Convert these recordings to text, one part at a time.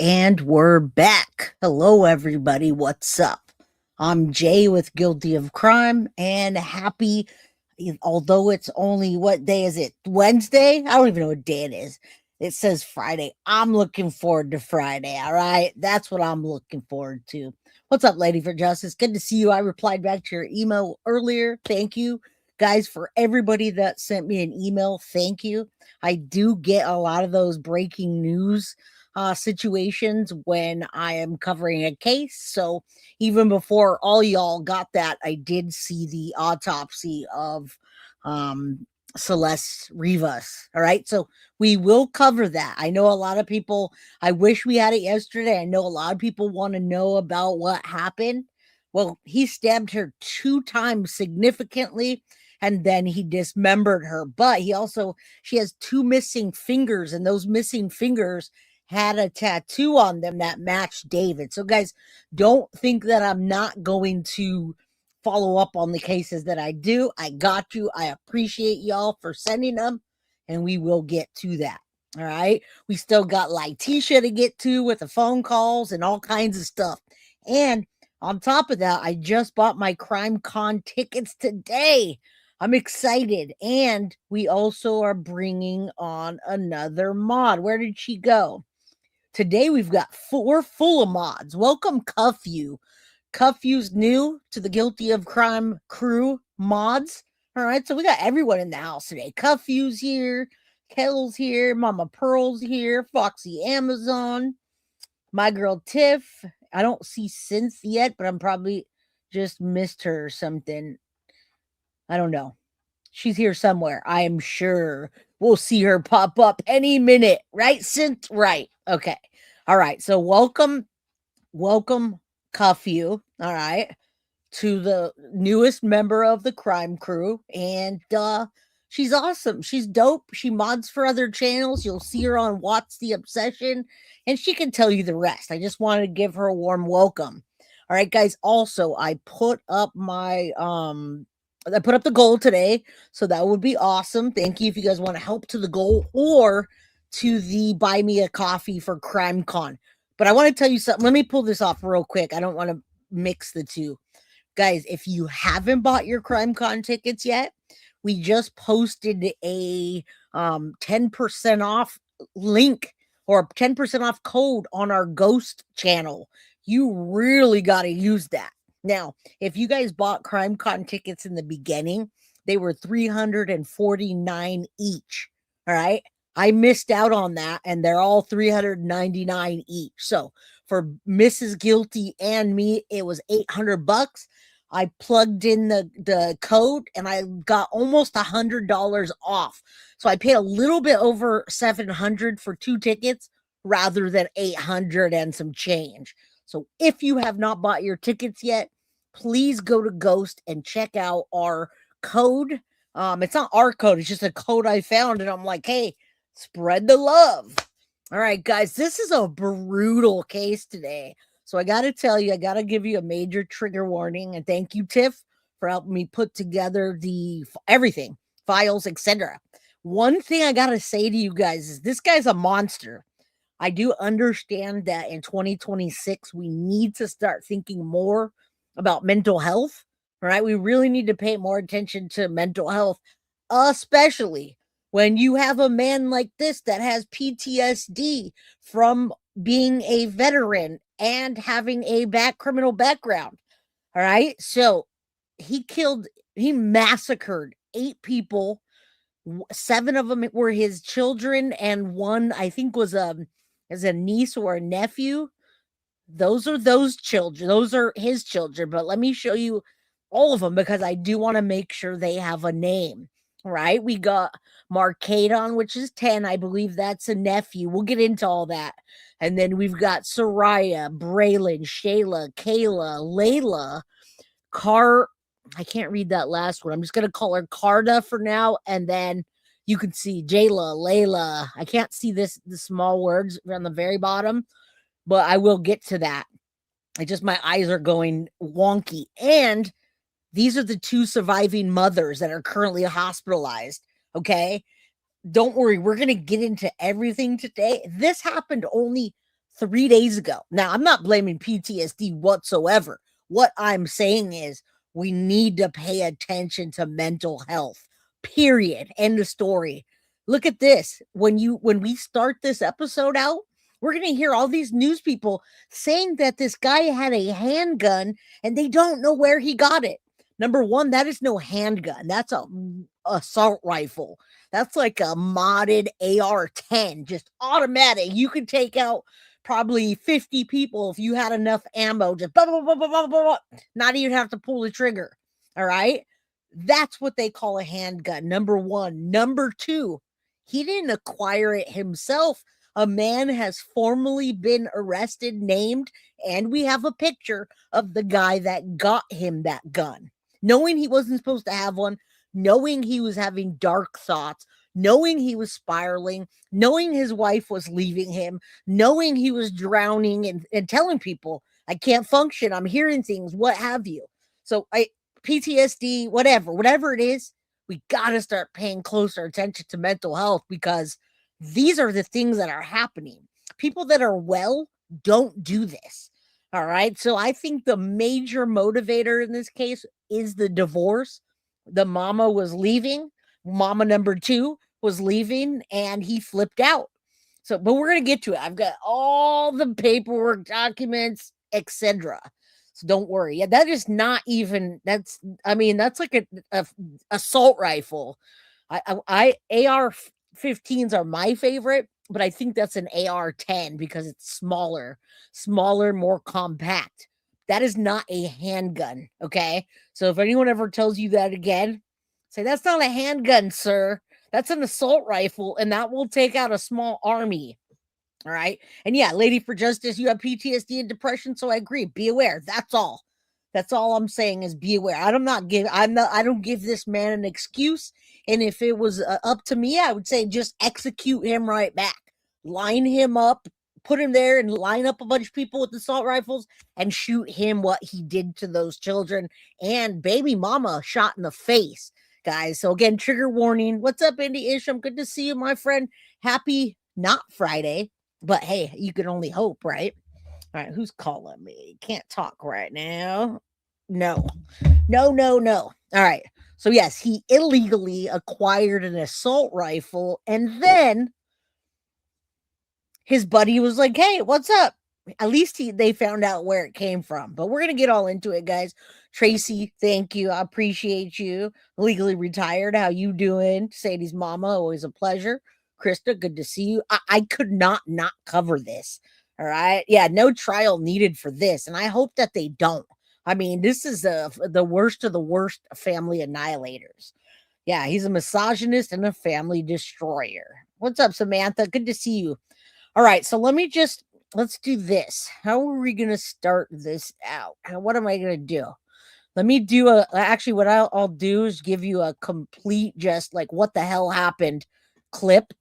And we're back. Hello, everybody. What's up? I'm Jay with Guilty of Crime and happy, although it's only, what day is it? Wednesday? I don't even know what day it is. It says Friday. I'm looking forward to Friday. All right. That's what I'm looking forward to. What's up, Lady for Justice? Good to see you. I replied back to your email earlier. Thank you, guys, for everybody that sent me an email. Thank you. I do get a lot of those breaking news situations when I am covering a case. So even before all y'all got that, I did see the autopsy of Celeste Rivas. All right. So we will cover that. I know a lot of people, I wish we had it yesterday. I know a lot of people want to know about what happened. Well, he stabbed her 2 times significantly and then he dismembered her. But she has 2 missing fingers, and those missing fingers had a tattoo on them that matched David. So, guys, don't think that I'm not going to follow up on the cases that I do. I got you. I appreciate y'all for sending them, and we will get to that. All right. We still got Letitia to get to with the phone calls and all kinds of stuff. And on top of that, I just bought my Crime Con tickets today. I'm excited. And we also are bringing on another mod. Where did she go? Today we've got we're full of mods. Welcome, Cuffew. Cuffew's new to the Guilty of Crime crew mods. All right, so we got everyone in the house today. Cuffew's here, Kell's here, Mama Pearl's here, Foxy Amazon, my girl Tiff. I don't see Synth yet, but I'm probably just missed her or something. I don't know. She's here somewhere. I am sure we'll see her pop up any minute, right, Synth? Right. Okay. All right. So welcome, Cuffew. All right, to the newest member of the crime crew, and she's awesome. She's dope. She mods for other channels. You'll see her on What's the Obsession, and she can tell you the rest. I just wanted to give her a warm welcome. All right, guys. Also, I put up the goal today, so that would be awesome. Thank you if you guys want to help to the goal or to the buy me a coffee for Crime Con. But I want to tell you something. Let me pull this off real quick. I don't want to mix the two. Guys, if you haven't bought your Crime Con tickets yet, we just posted a 10% off link or 10% off code on our Ghost channel. You really got to use that. Now, if you guys bought Crime Con tickets in the beginning, they were $349 each. All right. I missed out on that, and they're all $399 each. So for Mrs. Guilty and me, it was $800. I plugged in the code and I got almost $100 off. So I paid a little bit over $700 for 2 tickets rather than $800 and some change. So if you have not bought your tickets yet, please go to Ghost and check out our code. It's not our code, it's just a code I found, and I'm like, hey, spread the love. All right, guys, this is a brutal case today. So I got to tell you, I got to give you a major trigger warning, and thank you, Tiff, for helping me put together the everything, files, etc. One thing I got to say to you guys is this guy's a monster. I do understand that in 2026, we need to start thinking more about mental health, right? We really need to pay more attention to mental health, especially when you have a man like this that has PTSD from being a veteran and having a criminal background. All right. So he massacred 8 people. 7 of them were his children, and one, I think, was a niece or a nephew. Those are those children. Those are his children. But let me show you all of them because I do want to make sure they have a name. Right? We got Marcadon, which is 10. I believe that's a nephew. We'll get into all that. And then we've got Sariahh, Braylon, Shayla, Kayla, Layla, I can't read that last one. I'm just going to call her Carda for now. And then you can see Jayla, Layla. I can't see the small words on the very bottom, but I will get to that. My eyes are going wonky. And these are the 2 surviving mothers that are currently hospitalized. Okay. Don't worry. We're going to get into everything today. This happened only 3 days ago. Now, I'm not blaming PTSD whatsoever. What I'm saying is we need to pay attention to mental health. Period. End of story. Look at this. When we start this episode out, we're going to hear all these news people saying that this guy had a handgun and they don't know where he got it. Number one, that is no handgun. That's a assault rifle. That's like a modded AR-10, just automatic. You could take out probably 50 people if you had enough ammo. Just blah, blah, blah, blah, blah, blah, blah. Not even have to pull the trigger. All right? That's what they call a handgun. Number one. Number two, he didn't acquire it himself. A man has formally been arrested, named, and we have a picture of the guy that got him that gun. Knowing he wasn't supposed to have one, knowing he was having dark thoughts, knowing he was spiraling, knowing his wife was leaving him, knowing he was drowning and telling people, I can't function, I'm hearing things, what have you. So PTSD, whatever it is, we got to start paying closer attention to mental health because these are the things that are happening. People that are well don't do this. All right. So I think the major motivator in this case is the divorce. The mama was leaving. Mama number two was leaving and he flipped out. So, but we're going to get to it. I've got all the paperwork, documents, etc. So don't worry. Yeah, that is not even, that's like a assault rifle. I AR-15s are my favorite, but I think that's an AR-10 because it's smaller, more compact. That is not a handgun, okay? So if anyone ever tells you that again, say, that's not a handgun, sir. That's an assault rifle, and that will take out a small army, all right? And yeah, Lady for Justice, you have PTSD and depression, so I agree. Be aware. That's all. That's all I'm saying is be aware. I don't give this man an excuse. And if it was up to me, I would say just execute him right back. Line him up, put him there and line up a bunch of people with assault rifles and shoot him what he did to those children and baby mama shot in the face, guys. So again, trigger warning. What's up, Indy Isham? Good to see you, my friend. Happy not Friday, but hey, you can only hope, right? All right, who's calling me? Can't talk right now. No. All right. So yes, he illegally acquired an assault rifle and then his buddy was like, hey, what's up? At least they found out where it came from. But we're going to get all into it, guys. Tracy, thank you. I appreciate you. Legally retired. How you doing? Sadie's mama, always a pleasure. Krista, good to see you. I could not cover this. All right. Yeah, no trial needed for this. And I hope that they don't. I mean, this is the worst of the worst family annihilators. Yeah, he's a misogynist and a family destroyer. What's up, Samantha? Good to see you. All right. So let's do this. How are we going to start this out? What am I going to do? Let me do what I'll do is give you a complete, just like what the hell happened clip.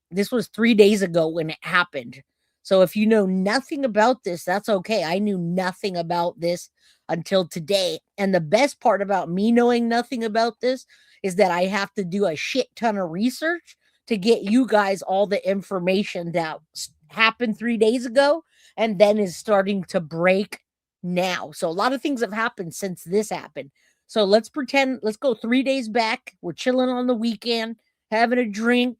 This was 3 days ago when it happened. So if you know nothing about this, that's okay. I knew nothing about this until today. And the best part about me knowing nothing about this is that I have to do a shit ton of research to get you guys all the information that happened 3 days ago and then is starting to break now. So a lot of things have happened since this happened. So let's go 3 days back. We're chilling on the weekend, having a drink,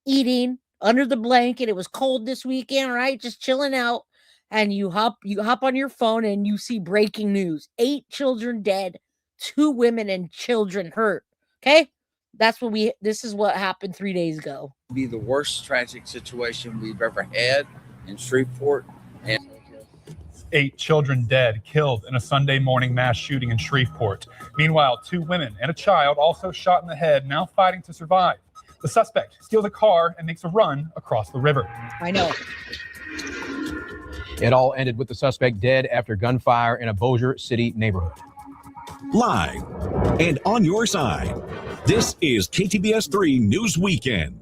eating under the blanket. It was cold this weekend, right? Just chilling out. And you hop on your phone and you see breaking news. 8 children dead, 2 women and children hurt. Okay? This is what happened 3 days ago. Be the worst tragic situation we've ever had in Shreveport. And 8 children dead, killed in a Sunday morning mass shooting in Shreveport. Meanwhile, 2 women and a child also shot in the head, now fighting to survive. The suspect steals a car and makes a run across the river. I know. It all ended with the suspect dead after gunfire in a Bossier City neighborhood. Live and on your side, this is KTBS 3 News Weekend.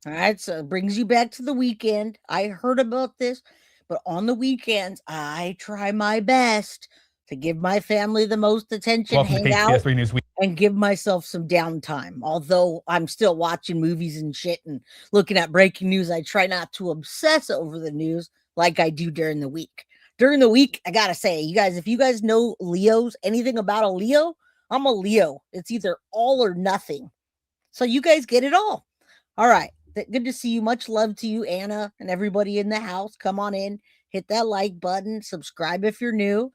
All right, so it brings you back to the weekend. I heard about this, but on the weekends, I try my best to give my family the most attention, Welcome hang to out, KTBS 3 News Weekend. and give myself some downtime. Although I'm still watching movies and shit and looking at breaking news, I try not to obsess over the news like I do during the week. During the week, I gotta say, you guys, if you guys know Leos, anything about a Leo, I'm a Leo. It's either all or nothing. So you guys get it all. All right. Good to see you. Much love to you, Anna, and everybody in the house. Come on in, hit that like button, subscribe if you're new.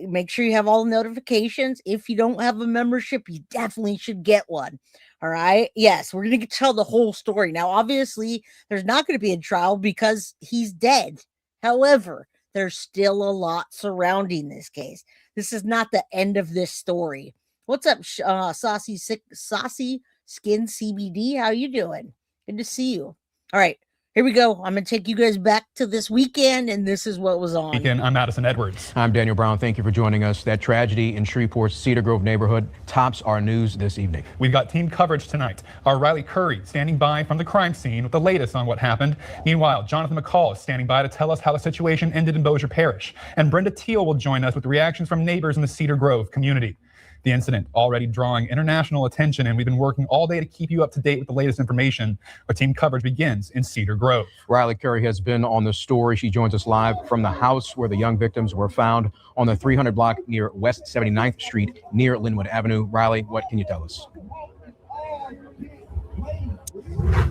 Make sure you have all the notifications. If you don't have a membership, you definitely should get one. All right. Yes, we're going to tell the whole story. Now, obviously, there's not going to be a trial because he's dead. However, there's still a lot surrounding this case. This is not the end of this story. What's up, Saucy Skin CBD? How you doing? Good to see you. All right. Here we go. I'm going to take you guys back to this weekend, and this is what was on. Weekend, I'm Madison Edwards. I'm Daniel Brown. Thank you for joining us. That tragedy in Shreveport's Cedar Grove neighborhood tops our news this evening. We've got team coverage tonight. Our Riley Curry standing by from the crime scene with the latest on what happened. Meanwhile, Jonathan McCall is standing by to tell us how the situation ended in Bossier Parish. And Brenda Teal will join us with reactions from neighbors in the Cedar Grove community. The incident already drawing international attention, and we've been working all day to keep you up to date with the latest information. Our team coverage begins in Cedar Grove. Riley Curry has been on the story. She joins us live from the house where the young victims were found on the 300 block near West 79th Street near Linwood Avenue. Riley, what can you tell us?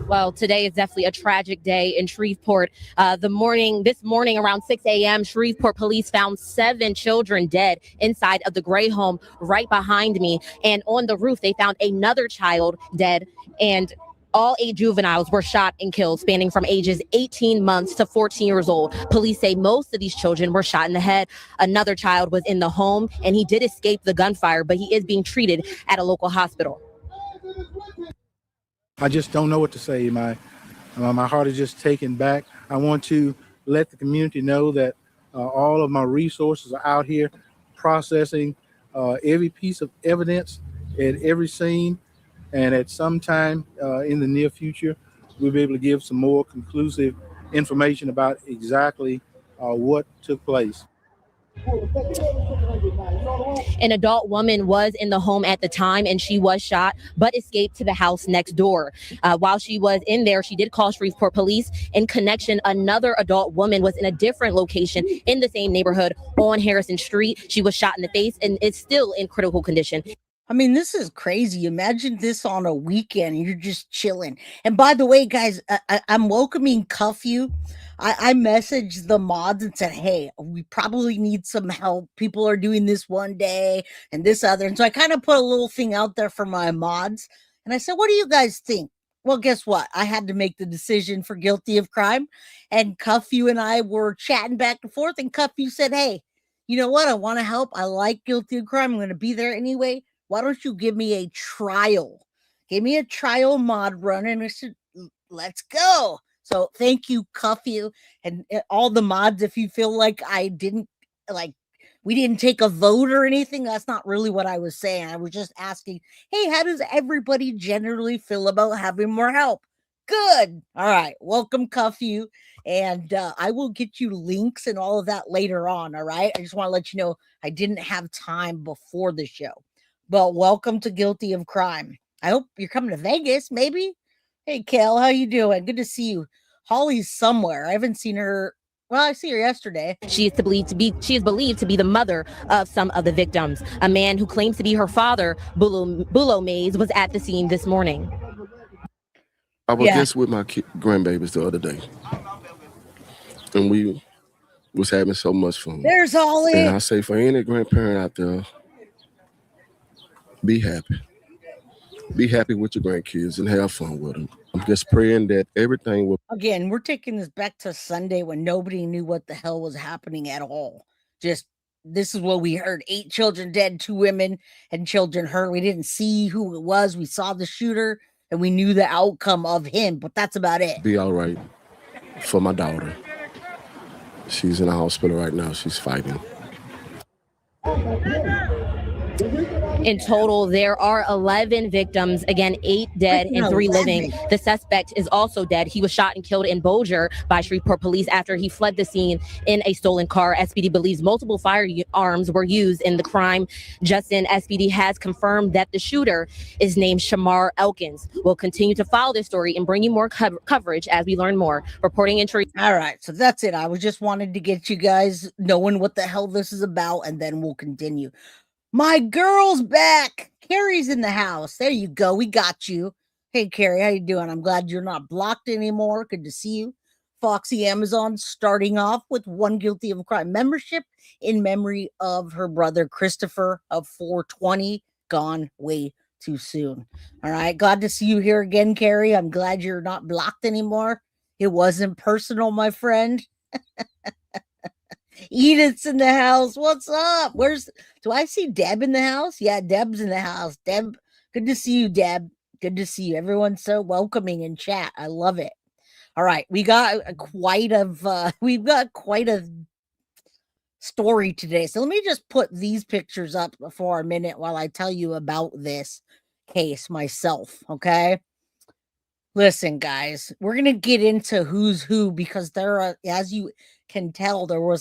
Well, today is definitely a tragic day in Shreveport. This morning around 6 a.m., Shreveport police found 7 children dead inside of the gray home right behind me. And on the roof, they found another child dead. And all 8 juveniles were shot and killed, spanning from ages 18 months to 14 years old. Police say most of these children were shot in the head. Another child was in the home, and he did escape the gunfire, but he is being treated at a local hospital. I just don't know what to say. My heart is just taken back. I want to let the community know that all of my resources are out here processing every piece of evidence at every scene. And at some time in the near future, we'll be able to give some more conclusive information about exactly what took place. An adult woman was in the home at the time, and she was shot, but escaped to the house next door. While she was in there, she did call Shreveport police. In connection, another adult woman was in a different location in the same neighborhood on Harrison Street. She was shot in the face and is still in critical condition. I mean, this is crazy. Imagine this on a weekend. You're just chilling. And by the way, guys, I'm welcoming Cuff-You. I messaged the mods and said, hey, we probably need some help. People are doing this one day and this other. And so I kind of put a little thing out there for my mods. And I said, what do you guys think? Well, guess what? I had to make the decision for guilty of crime. And Cuff-You and I were chatting back and forth. And Cuff-You said, hey, you know what? I want to help. I like guilty of crime. I'm going to be there anyway. Why don't you give me a trial? Give me a trial mod run. And I said, let's go. So thank you, Cuff-You, and all the mods. If you feel like we didn't take a vote or anything, that's not really what I was saying. I was just asking, hey, how does everybody generally feel about having more help? Good. All right. Welcome, Cuff-You. And I will get you links and all of that later on. All right. I just want to let you know I didn't have time before the show. But welcome to Guilty of Crime. I hope you're coming to Vegas, maybe. Hey, Kayla, how you doing? Good to see you. Holly's somewhere. I haven't seen her. Well, I see her yesterday. She is believed to be the mother of some of the victims. A man who claims to be her father, Bulo Mays, was at the scene this morning. I was just with my grandbabies the other day, and we was having so much fun. There's Holly. And I say for any grandparent out there, be happy. Be happy with your grandkids and have fun with them. I'm just praying that everything will. Again, we're taking this back to Sunday when nobody knew what the hell was happening at all. Just, this is what we heard. 8 children dead, 2 women and children hurt. We didn't see who it was. We saw the shooter and we knew the outcome of him, but that's about it. Be all right for my daughter. She's in the hospital right now. She's fighting. In total, there are 11 victims. Again, 8 dead and 3 living. The suspect is also dead. He was shot and killed in Bossier by Shreveport police after he fled the scene in a stolen car. SPD believes multiple firearms were used in the crime. Justin, SPD has confirmed that the shooter is named Shamar Elkins. We'll continue to follow this story and bring you more coverage as we learn more. Reporting entry. All right, so that's it. I was just wanted to get you guys knowing what the hell this is about, and then we'll continue. My girl's back. Carrie's in the house. There you go. We got you. Hey, Carrie, how you doing? I'm glad you're not blocked anymore. Good to see you. Foxy Amazon starting off with one guilty of crime membership in memory of her brother Christopher of 420, gone way too soon. All right, glad to see you here again, Carrie. I'm glad you're not blocked anymore. It wasn't personal, my friend. Edith's in the house. What's up? Do I see Deb in the house? Yeah, Deb's in the house. Deb, good to see you, Deb. Good to see you. Everyone's so welcoming in chat. I love it. All right, we've got quite a story today. So let me just put these pictures up for a minute while I tell you about this case myself, okay? Listen, guys, we're going to get into who's who because there are, as you can tell, there were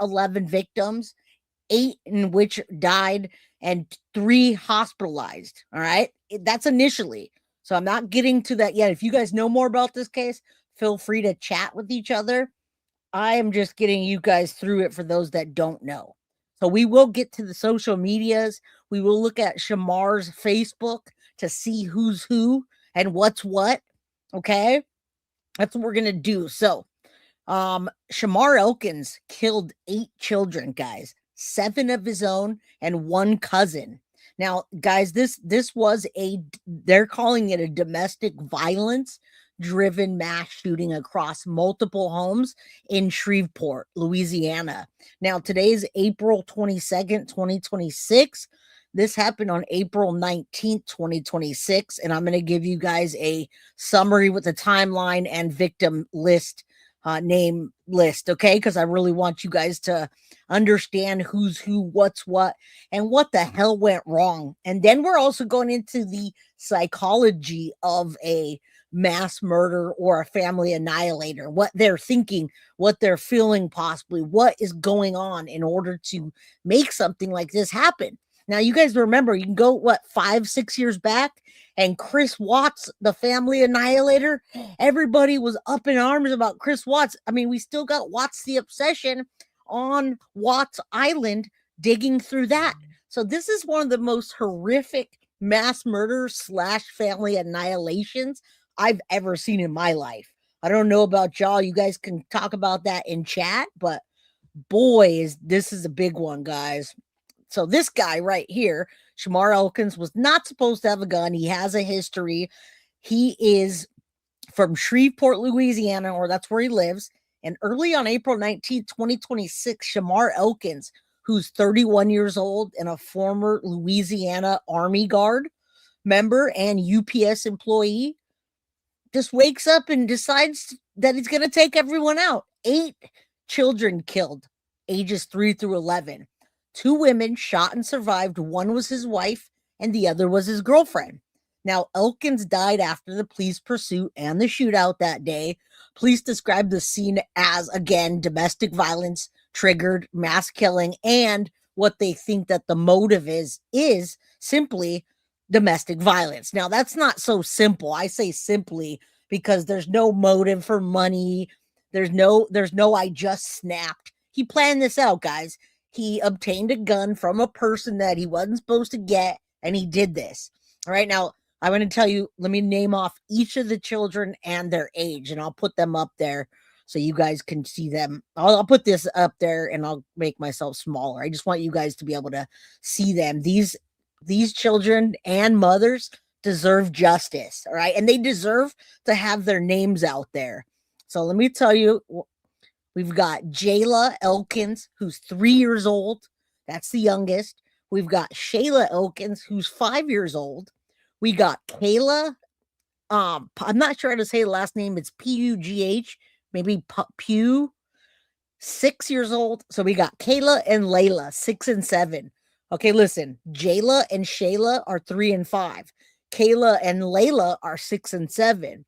11 victims, 8 in which died and 3 hospitalized. All right. That's initially. So I'm not getting to that yet. If you guys know more about this case, feel free to chat with each other. I am just getting you guys through it for those that don't know. So we will get to the social medias. We will look at Shamar's Facebook to see who's who and what's what. Okay. That's what we're going to do. So, Shamar Elkins killed 8 children, guys, 7 of his own and 1 cousin. Now, guys, this was they're calling it a domestic violence driven mass shooting across multiple homes in Shreveport, Louisiana. Now, today is April 22nd, 2026. This happened on April 19th, 2026. And I'm going to give you guys a summary with the timeline and victim list, name list, okay? Because I really want you guys to understand who's who, what's what, and what the hell went wrong. And then we're also going into the psychology of a mass murder or a family annihilator, what they're thinking, what they're feeling, possibly what is going on in order to make something like this happen. Now, you guys remember, you can go, 5-6 years back, and Chris Watts, the family annihilator, everybody was up in arms about Chris Watts. I mean, we still got Watts the Obsession on Watts Island digging through that. So this is one of the most horrific mass murders / family annihilations I've ever seen in my life. I don't know about y'all. You guys can talk about that in chat, but boy, this is a big one, guys. So this guy right here, Shamar Elkins, was not supposed to have a gun. He has a history. He is from Shreveport, Louisiana, or that's where he lives. And early on April 19th, 2026, Shamar Elkins, who's 31 years old and a former Louisiana Army Guard member and UPS employee, just wakes up and decides that he's going to take everyone out. 8 children killed, ages 3 through 11. 2 women shot and survived. One was his wife and the other was his girlfriend. Now, Elkins died after the police pursuit and the shootout that day. Police described the scene as, again, domestic violence triggered mass killing, and what they think that the motive is simply domestic violence. Now, that's not so simple. I say simply because there's no motive for money. There's no I just snapped. He planned this out, guys. He obtained a gun from a person that he wasn't supposed to get, and he did this. All right, now, I'm going to tell you, let me name off each of the children and their age, and I'll put them up there so you guys can see them. I'll put this up there, and I'll make myself smaller. I just want you guys to be able to see them. These children and mothers deserve justice, all right? And they deserve to have their names out there. So let me tell you, we've got Jayla Elkins, who's 3 years old. That's the youngest. We've got Shayla Elkins, who's 5 years old. We got Kayla. I'm not sure how to say the last name. It's Pugh, maybe Pugh, 6 years old. So we got Kayla and Layla, 6 and 7. Okay, listen, Jayla and Shayla are 3 and 5. Kayla and Layla are 6 and 7.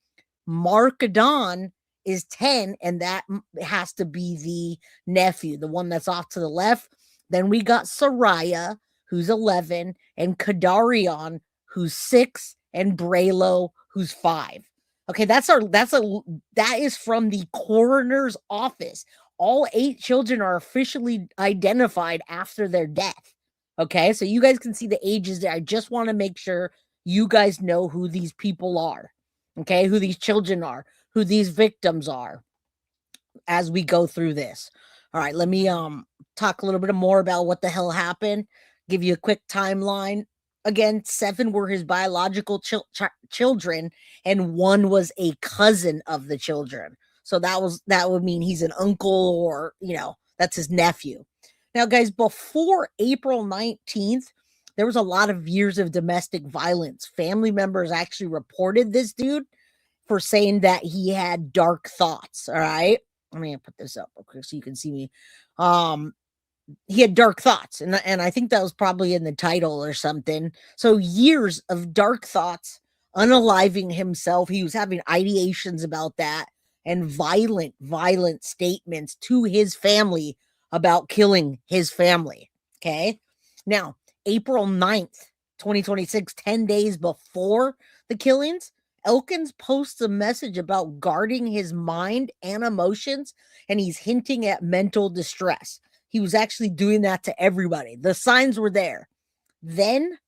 Markadon is 10, and that has to be the nephew, the one that's off to the left. Then we got Sariahh, who's 11, and Khedarrion, who's 6, and Braylon, who's 5. Okay, that is from the coroner's office. All 8 children are officially identified after their death. Okay, so you guys can see the ages there. I just want to make sure you guys know who these people are. Okay, who these children are, who these victims are as we go through this. All right, let me talk a little bit more about what the hell happened. Give you a quick timeline. Again, 7 were his biological children, and 1 was a cousin of the children. So that would mean he's an uncle, or that's his nephew. Now, guys, before April 19th, there was a lot of years of domestic violence. Family members actually reported this dude for saying that he had dark thoughts. All right, let me put this up real quick so you can see me. He had dark thoughts, and I think that was probably in the title or something. So years of dark thoughts, unaliving himself. He was having ideations about that, and violent statements to his family about killing his family. Okay, now April 9th, 2026, 10 days before the killings, Elkins posts a message about guarding his mind and emotions, and he's hinting at mental distress. He was actually doing that to everybody. The signs were there. Then,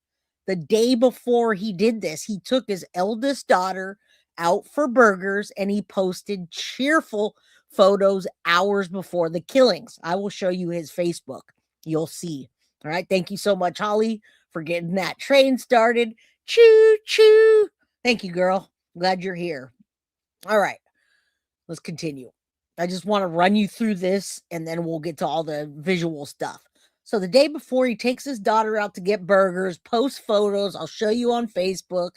the day before he did this, he took his eldest daughter out for burgers, and he posted cheerful photos hours before the killings. I will show you his Facebook. You'll see. All right. Thank you so much, Holly, for getting that train started. Choo choo. Thank you, girl. Glad you're here. All right. Let's continue. I just want to run you through this, and then we'll get to all the visual stuff. So the day before, he takes his daughter out to get burgers, posts photos. I'll show you on Facebook.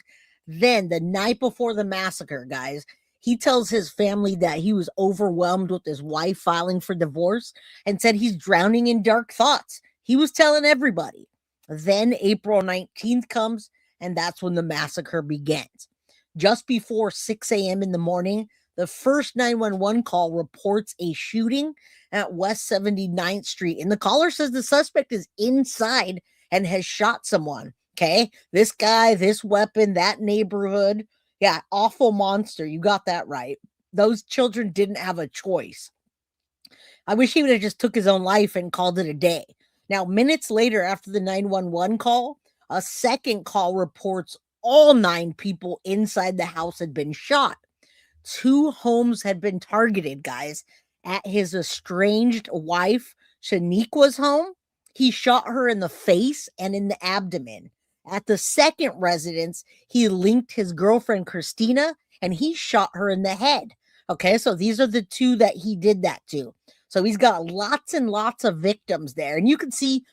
Then the night before the massacre, guys, he tells his family that he was overwhelmed with his wife filing for divorce and said he's drowning in dark thoughts. He was telling everybody. Then April 19th comes, and that's when the massacre begins. Just before 6 a.m. in the morning, the first 911 call reports a shooting at West 79th Street. And the caller says the suspect is inside and has shot someone. Okay. This guy, this weapon, that neighborhood. Yeah. Awful monster. You got that right. Those children didn't have a choice. I wish he would have just took his own life and called it a day. Now, minutes later, after the 911 call, a second call reports all 9 people inside the house had been shot. 2 homes had been targeted, guys. At his estranged wife, Shaniqua's home, he shot her in the face and in the abdomen. At the second residence, he linked his girlfriend, Christina, and he shot her in the head. Okay, so these are the 2 that he did that to. So he's got lots and lots of victims there. And you can see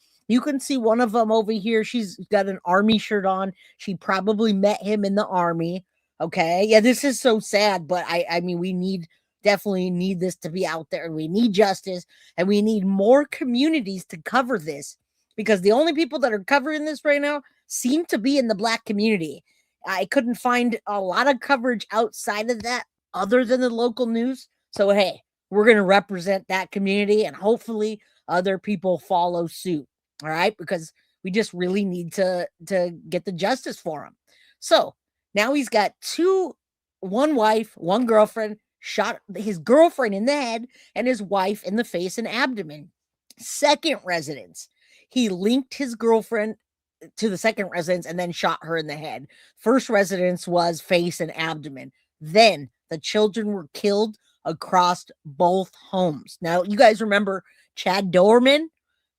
one of them over here. She's got an army shirt on. She probably met him in the army. Okay. Yeah, this is so sad, but I mean, we definitely need this to be out there, and we need justice, and we need more communities to cover this, because the only people that are covering this right now seem to be in the Black community. I couldn't find a lot of coverage outside of that other than the local news. So, hey, we're going to represent that community, and hopefully other people follow suit. All right. Because we just really need to get the justice for him. So, now he's got 2, one wife, one girlfriend, shot his girlfriend in the head and his wife in the face and abdomen. Second residence, he linked his girlfriend to the second residence and then shot her in the head. First residence was face and abdomen. Then the children were killed across both homes. Now, you guys remember Chad Doerman?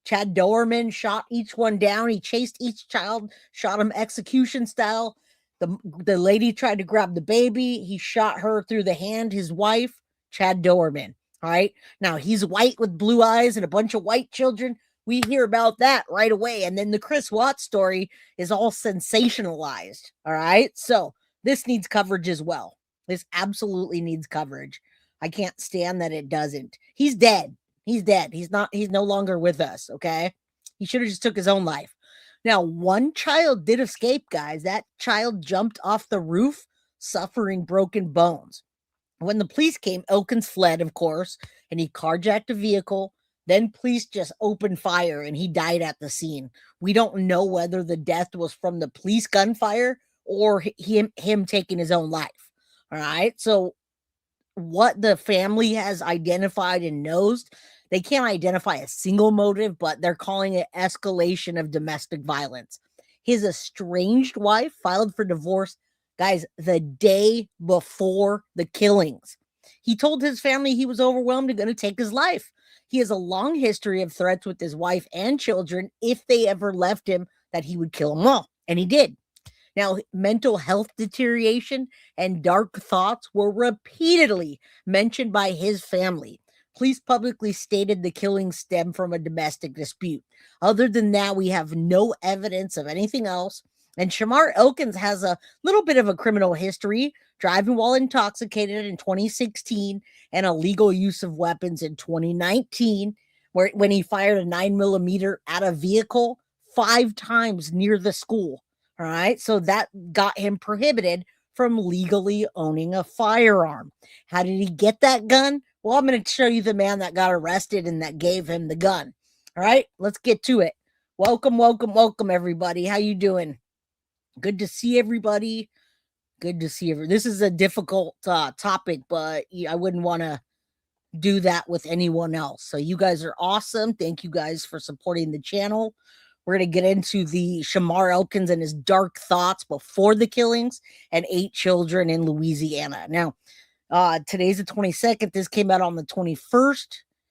Chad Doerman shot each one down. He chased each child, shot him execution style. The lady tried to grab the baby. He shot her through the hand, his wife, Chad Doerman. All right. Now, he's white with blue eyes and a bunch of white children. We hear about that right away. And then the Chris Watts story is all sensationalized. All right. So this needs coverage as well. This absolutely needs coverage. I can't stand that it doesn't. He's dead. He's dead. He's no longer with us. Okay. He should have just took his own life. Now, one child did escape, guys. That child jumped off the roof, suffering broken bones. When the police came, Elkins fled, of course, and he carjacked a vehicle. Then police just opened fire and he died at the scene. We don't know whether the death was from the police gunfire or him taking his own life. All right. So what the family has identified and knows, they can't identify a single motive, but they're calling it escalation of domestic violence. His estranged wife filed for divorce, guys, the day before the killings. He told his family he was overwhelmed and going to take his life. He has a long history of threats with his wife and children. If they ever left him, that he would kill them all. And he did. Now, mental health deterioration and dark thoughts were repeatedly mentioned by his family. Police publicly stated the killings stemmed from a domestic dispute. Other than that, we have no evidence of anything else. And Shamar Elkins has a little bit of a criminal history, driving while intoxicated in 2016 and illegal use of weapons in 2019, when he fired a 9mm at a vehicle 5 times near the school. All right, so that got him prohibited from legally owning a firearm. How did he get that gun? Well, I'm going to show you the man that got arrested and that gave him the gun. All right, let's get to it. Welcome, everybody. How you doing? Good to see everybody. Good to see everybody. This is a difficult topic, but I wouldn't want to do that with anyone else. So you guys are awesome. Thank you guys for supporting the channel. We're going to get into the Shamar Elkins and his dark thoughts before the killings and 8 children in Louisiana. Now, today's the 22nd. This came out on the 21st.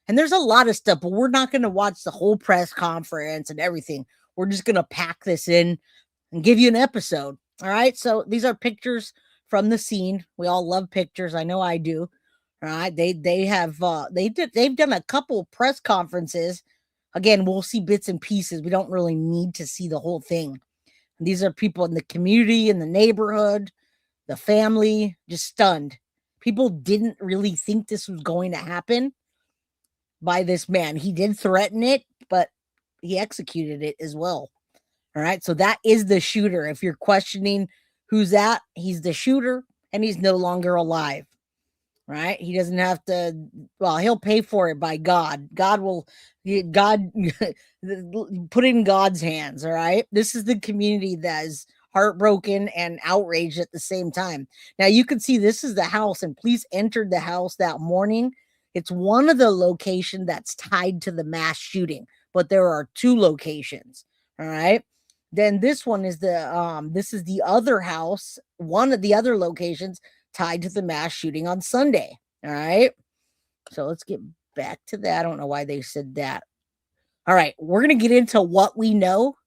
And there's a lot of stuff, but we're not going to watch the whole press conference and everything. We're just going to pack this in and give you an episode. All right. So these are pictures from the scene. We all love pictures. I know I do. All right. They've done a couple press conferences. Again, we'll see bits and pieces. We don't really need to see the whole thing. And these are people in the community, in the neighborhood, the family, just stunned. People didn't really think this was going to happen by this man. He did threaten it, but he executed it as well. All right. So that is the shooter. If you're questioning who's that, he's the shooter and he's no longer alive. Right? He doesn't have to, well, he'll pay for it by God. God put it in God's hands. All right. This is the community that is heartbroken and outraged at the same time. Now you can see this is the house, and police entered the house that morning. It's one of the locations that's tied to the mass shooting, but there are 2 locations. All right. Then this one is this is the other house, one of the other locations tied to the mass shooting on Sunday. All right. So let's get back to that. I don't know why they said that. All right. We're going to get into what we know.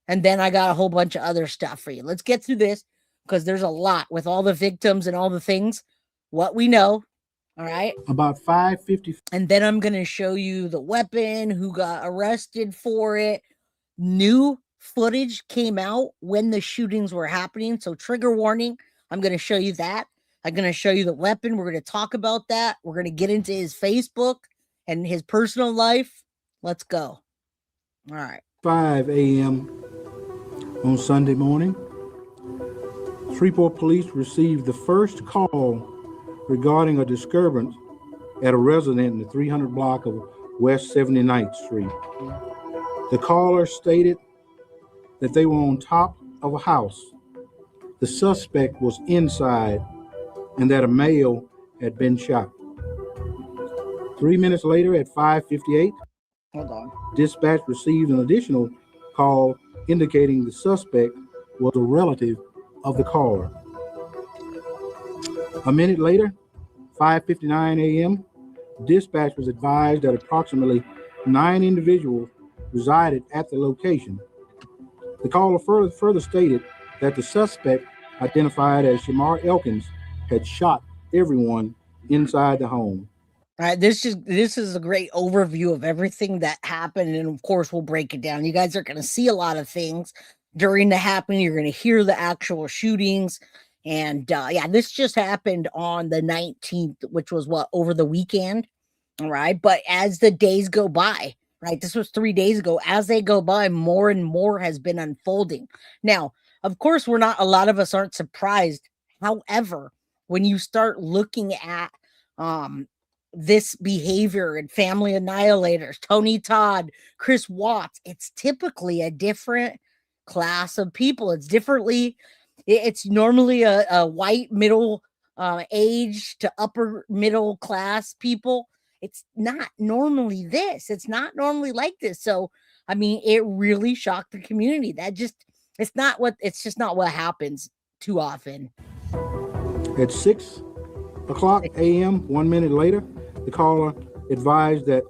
And then I got a whole bunch of other stuff for you. Let's get through this because there's a lot with all the victims and all the things, what we know. All right. About 5:50. And then I'm going to show you the weapon, who got arrested for it. New footage came out when the shootings were happening. So trigger warning. I'm going to show you that. I'm going to show you the weapon. We're going to talk about that. We're going to get into his Facebook and his personal life. Let's go. All right. 5 a.m. on Sunday morning, Shreveport police received the first call regarding a disturbance at a resident in the 300 block of West 79th Street. The caller stated that they were on top of a house. The suspect was inside and that a male had been shot. 3 minutes later at 5:58, Hold on. dispatch received an additional call indicating the suspect was a relative of the caller. A minute later, 5:59 a.m., dispatch was advised that approximately 9 individuals resided at the location. The caller further stated that the suspect, identified as Shamar Elkins, had shot everyone inside the home. All right, this is a great overview of everything that happened, and of course we'll break it down. You guys are going to see a lot of things during the happening. You're going to hear the actual shootings, and yeah, this just happened on the 19th, which was over the weekend. All right, but as the days go by, right? This was 3 days ago. As they go by, more and more has been unfolding. Now, of course, a lot of us aren't surprised. However, when you start looking at this behavior and family annihilators, Tony Todd, Chris Watts, it's typically a different class of people. It's normally a white middle age to upper middle class people. It's not normally this. It's not normally like this. So, I mean, it really shocked the community. It's just not what happens too often. At 6 o'clock a.m., 1 minute later, the caller advised that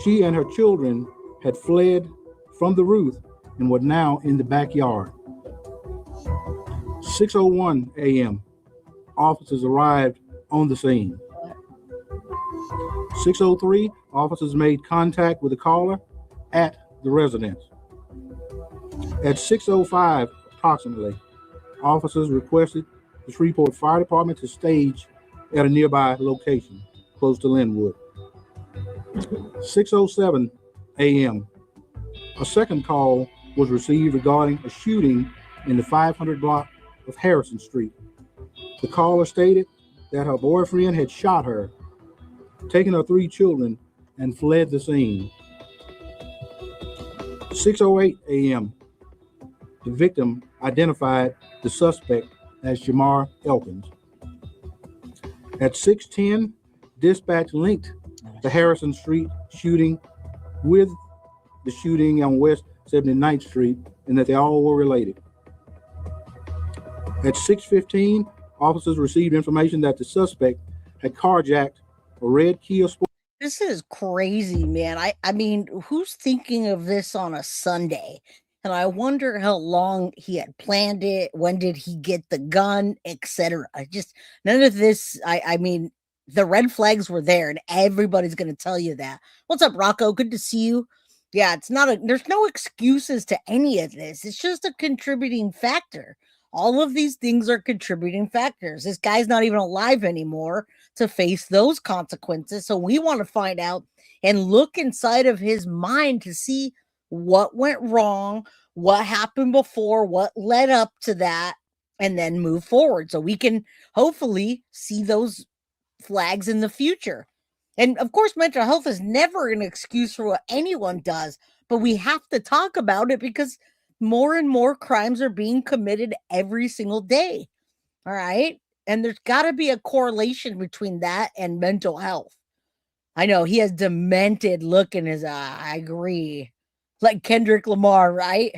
she and her children had fled from the roof and were now in the backyard. 6:01 a.m., officers arrived on the scene. 6:03, officers made contact with the caller at the residence. At 6:05 approximately, officers requested the Shreveport Fire Department to stage at a nearby location close to Linwood. 6:07 a.m., a second call was received regarding a shooting in the 500 block of Harrison Street. The caller stated that her boyfriend had shot her, taken her 3 children, and fled the scene. 6:08 a.m., the victim identified the suspect as Shamar Elkins. At 6:10, dispatch linked the Harrison Street shooting with the shooting on West 79th Street and that they all were related. At 6:15, officers received information that the suspect had carjacked a red Kia Sport. This is crazy, man. I mean, who's thinking of this on a Sunday? And I wonder how long he had planned it. When did he get the gun, etc.? None of this. I mean, the red flags were there, and everybody's going to tell you that. What's up, Rocco? Good to see you. Yeah, there's no excuses to any of this. It's just a contributing factor. All of these things are contributing factors. This guy's not even alive anymore to face those consequences. So we want to find out and look inside of his mind to see what went wrong, what happened before, what led up to that, and then move forward so we can hopefully see those flags in the future. And of course, mental health is never an excuse for what anyone does, but we have to talk about it because more and more crimes are being committed every single day. All right. And there's got to be a correlation between that and mental health. I know he has demented look in his eye. I agree. Like Kendrick Lamar, right?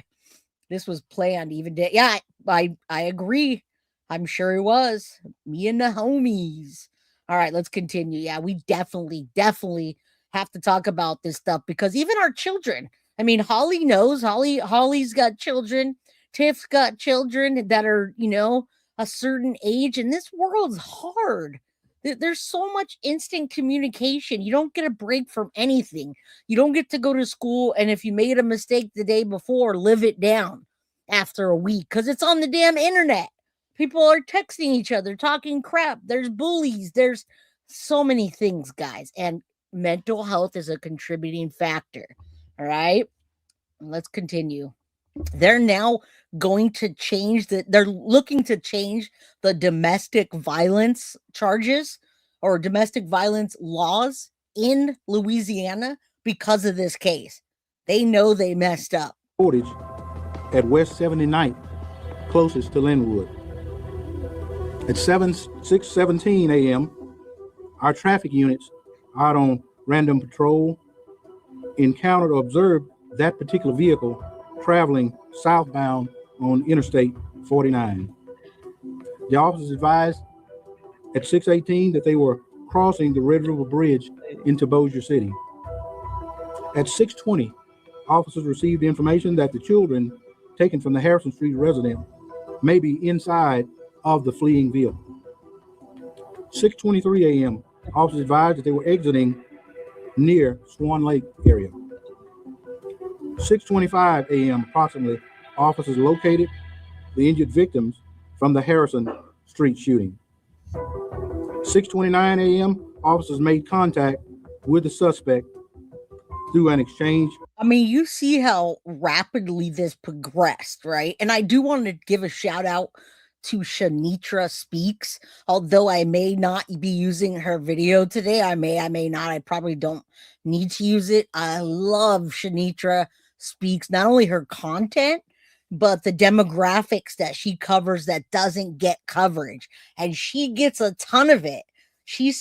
This was planned even. Yeah, I agree. I'm sure it was. Me and the homies. All right, let's continue. Yeah, we definitely have to talk about this stuff because even our children, I mean, Holly knows. Holly's got children. Tiff's got children that are, a certain age. And this world's hard. There's so much instant communication. You don't get a break from anything. You don't get to go to school. And if you made a mistake the day before, live it down after a week because it's on the damn internet. People are texting each other, talking crap. There's bullies. There's so many things, guys. And mental health is a contributing factor. All right, let's continue. They're now going to they're looking to change the domestic violence charges or domestic violence laws in Louisiana because of this case. They know they messed up. Footage at West 79th, closest to Linwood. At 6:17 a.m., our traffic units out on random patrol encountered or observed that particular vehicle traveling southbound on Interstate 49. The officers advised at 6:18 that they were crossing the Red River Bridge into Bossier City. At 6:20, officers received information that the children taken from the Harrison Street residence may be inside of the fleeing vehicle. 6:23 a.m., officers advised that they were exiting near Swan Lake area. 6:25 a.m. approximately, officers located the injured victims from the Harrison Street shooting. 6:29 a.m., officers made contact with the suspect through an exchange. I mean, you see how rapidly this progressed, right? And I do want to give a shout out to Shanitra Speaks. Although I may not be using her video today, I may not. I probably don't need to use it. I love Shanitra Speaks, not only her content, but the demographics that she covers that doesn't get coverage. And she gets a ton of it. She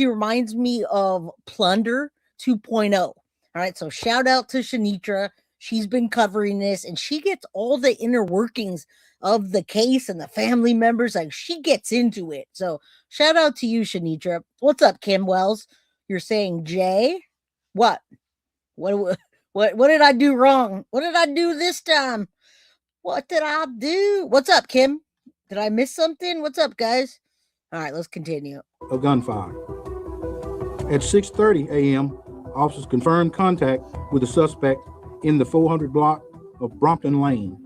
reminds me of Plunder 2.0. All right, so shout out to Shanitra. She's been covering this, and she gets all the inner workings of the case and the family members. Like, she gets into it. So shout out to you, Shanitra. What's up, Kim Wells? You're saying Jay? What did I do wrong? What did I do this time? What did I do? What's up, Kim? Did I miss something? What's up, guys? All right, let's continue. A gunfire. At 6:30 a.m., officers confirmed contact with the suspect in the 400 block of Brompton Lane.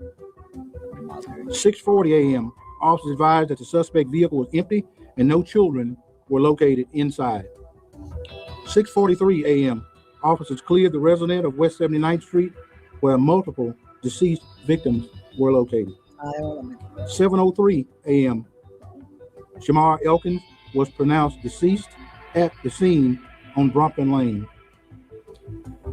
6:40 a.m., officers advised that the suspect vehicle was empty and no children were located inside. 6:43 a.m., officers cleared the resident of West 79th Street where multiple deceased victims were located. 7:03 a.m., Shamar Elkins was pronounced deceased at the scene on Brompton Lane.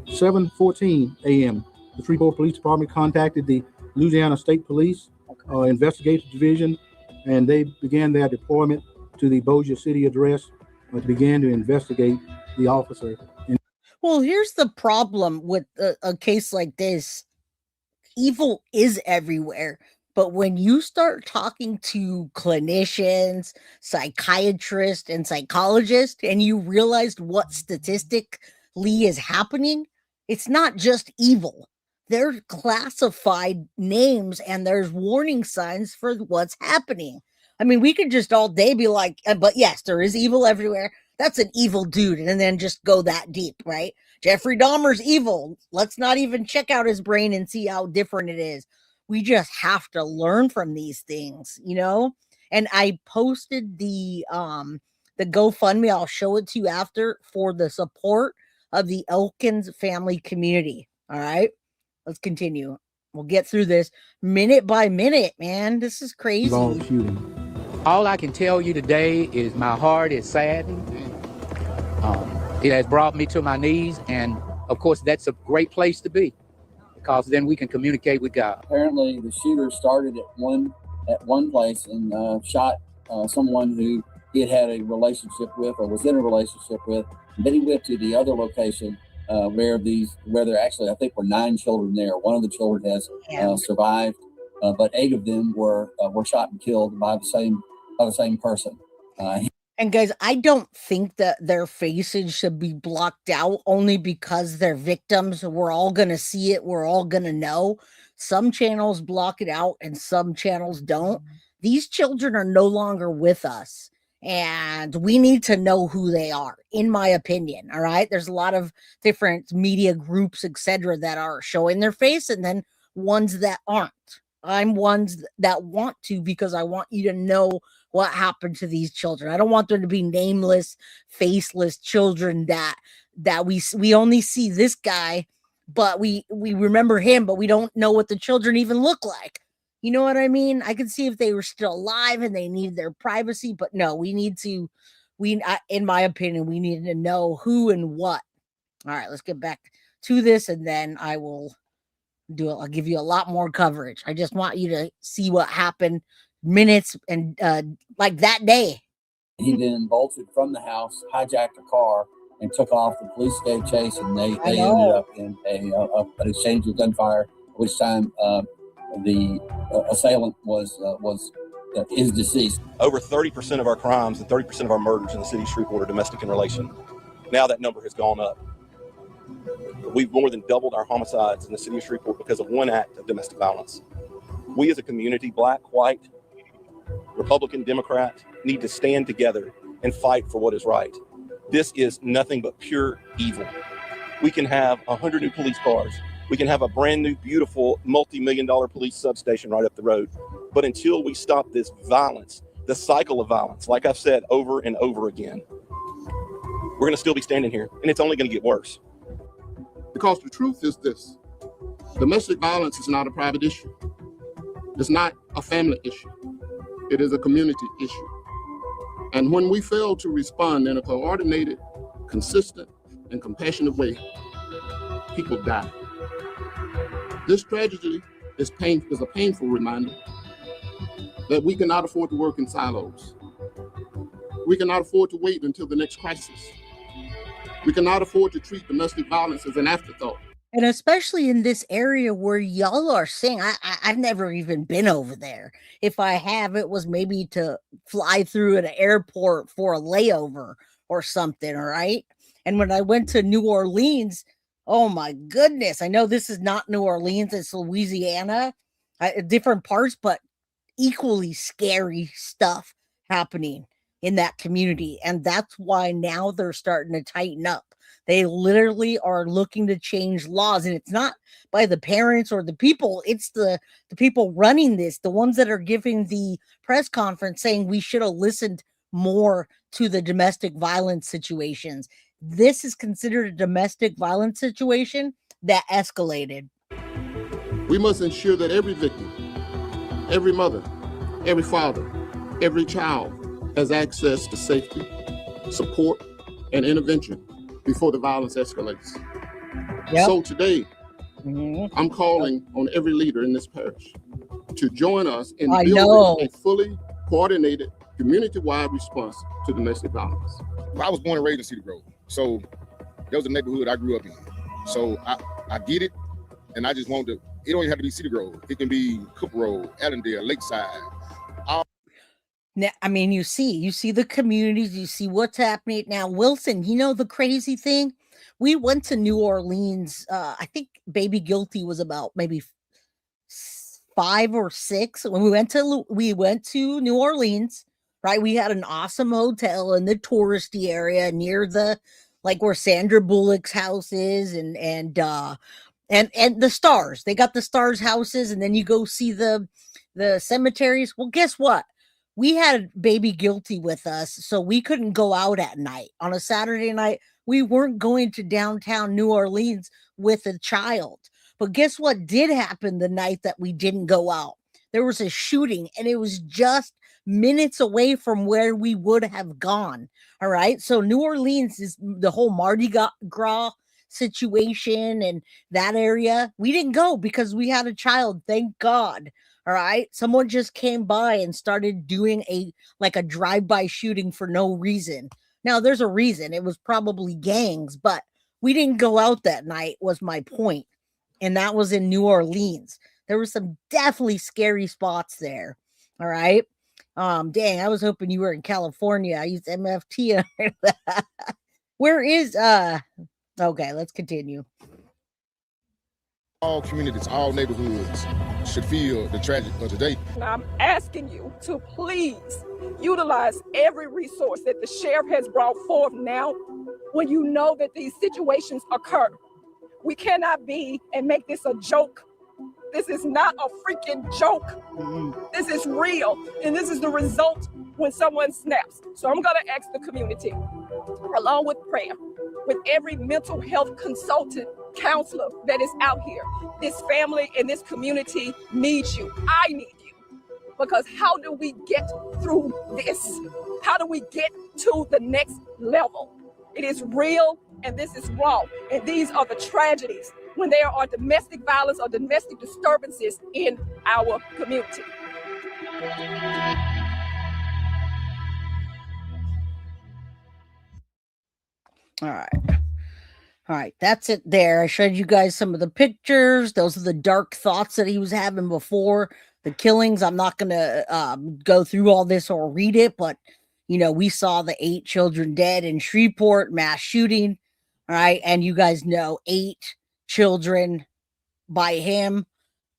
7:14 a.m., the Shreveport Police Department contacted the Louisiana State Police Investigation Division, and they began their deployment to the Bossier City address to begin to investigate the officer. Well, here's the problem with a case like this. Evil is everywhere. But when you start talking to clinicians, psychiatrists, and psychologists, and you realized what statistically is happening, it's not just evil. They're classified names and there's warning signs for what's happening. I mean, we could just all day be like, but yes, there is evil everywhere. That's an evil dude. And then just go that deep, right? Jeffrey Dahmer's evil. Let's not even check out his brain and see how different it is. We just have to learn from these things, you know? And I posted the GoFundMe. I'll show it to you after, for the support of the Elkins family community. All right, let's continue. We'll get through this minute by minute, man. This is crazy. All I can tell you today is my heart is saddened. It has brought me to my knees, and of course, that's a great place to be, because then we can communicate with God. Apparently, the shooter started at one place and shot someone who he had a relationship with or was in a relationship with. And then he went to the other location where there actually, I think, were 9 children there. One of the children has survived, but 8 of them were shot and killed by the same person. And guys, I don't think that their faces should be blocked out only because they're victims. We're all going to see it. We're all going to know. Some channels block it out and some channels don't. These children are no longer with us, and we need to know who they are, in my opinion. All right. There's a lot of different media groups, etc., that are showing their face, and then ones that aren't. I'm ones that want to, because I want you to know what happened to these children. I don't want them to be nameless, faceless children that we only see this guy, but we remember him, but we don't know what the children even look like. You know what I mean? I could see if they were still alive and they need their privacy, but no, in my opinion, we need to know who and what. All right, let's get back to this, and then I'll give you a lot more coverage. I just want you to see what happened minutes and like that day. He then bolted from the house, hijacked a car, and took off. The police gave chase, and they ended up in an exchange of gunfire, at which time the assailant is deceased. Over 30% of our crimes and 30% of our murders in the city of Shreveport are domestic in relation. Now that number has gone up. We've more than doubled our homicides in the city of Shreveport because of one act of domestic violence. We as a community, black, white, Republican, Democrat, need to stand together and fight for what is right. This is nothing but pure evil. We can have 100 new police cars. We can have a brand new, beautiful, multi-million-dollar police substation right up the road. But until we stop this violence, the cycle of violence, like I've said over and over again, we're going to still be standing here, and it's only going to get worse. Because the truth is this: domestic violence is not a private issue. It's not a family issue. It is a community issue. And when we fail to respond in a coordinated, consistent, and compassionate way, people die. This tragedy is a painful reminder that we cannot afford to work in silos. We cannot afford to wait until the next crisis. We cannot afford to treat domestic violence as an afterthought. And especially in this area where y'all are saying, I've never even been over there. If I have, it was maybe to fly through an airport for a layover or something, all right? And when I went to New Orleans, oh my goodness, I know this is not New Orleans, it's Louisiana, different parts, but equally scary stuff happening in that community. And that's why now they're starting to tighten up. They literally are looking to change laws, and it's not by the parents or the people. It's the people running this, the ones that are giving the press conference saying we should have listened more to the domestic violence situations. This is considered a domestic violence situation that escalated. We must ensure that every victim, every mother, every father, every child has access to safety, support, and intervention before the violence escalates. Yep. So today, I'm calling on every leader in this parish to join us in building a fully coordinated, community-wide response to domestic violence. I was born and raised in Cedar Grove, so that was the neighborhood I grew up in. So I get it, and I just want to, it don't even have to be Cedar Grove. It can be Cook Road, Allendale, Lakeside. Now, I mean, you see the communities, you see what's happening now. Wilson, you know, the crazy thing, we went to New Orleans. I think Baby Guilty was about maybe 5 or 6 when we went to New Orleans, right? We had an awesome hotel in the touristy area near the, like where Sandra Bullock's house is, and the Stars. They got the Stars houses, and then you go see the cemeteries. Well, guess what? We had Baby Guilty with us, so we couldn't go out at night. On a Saturday night, we weren't going to downtown New Orleans with a child. But guess what did happen the night that we didn't go out? There was a shooting, and it was just minutes away from where we would have gone. All right. So New Orleans is the whole Mardi Gras situation and that area. We didn't go because we had a child. Thank God. All right. Someone just came by and started doing a drive-by shooting for no reason. Now there's a reason. It was probably gangs, but we didn't go out that night was my point. And that was in New Orleans. There were some definitely scary spots there. All right. Dang, I was hoping you were in California. I used MFT. Where is okay, let's continue. All communities, all neighborhoods should feel the tragedy of today. I'm asking you to please utilize every resource that the sheriff has brought forth now when you know that these situations occur. We cannot be and make this a joke. This is not a freaking joke. This is real. And this is the result when someone snaps. So I'm going to ask the community, along with prayer, with every mental health consultant, counselor that is out here, this family and this community needs you. I need you. Because how do we get through this? How do we get to the next level? It is real and this is wrong. And these are the tragedies when there are domestic violence or domestic disturbances in our community. All right, that's it there. I showed you guys some of the pictures. Those are the dark thoughts that he was having before the killings. I'm not going to go through all this or read it, but, you know, we saw the 8 children dead in Shreveport, mass shooting, all right? And you guys know 8 children by him,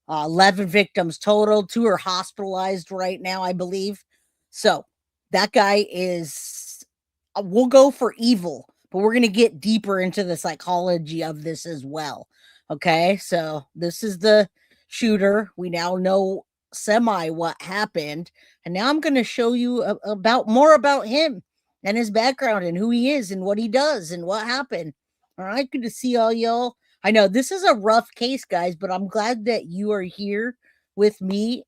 11 victims total. 2 are hospitalized right now, I believe. So that guy is, we'll go for evil. But we're going to get deeper into the psychology of this as well. Okay, so this is the shooter. We now know semi what happened. And now I'm going to show you more about him and his background and who he is and what he does and what happened. All right, good to see all y'all. I know this is a rough case, guys, but I'm glad that you are here with me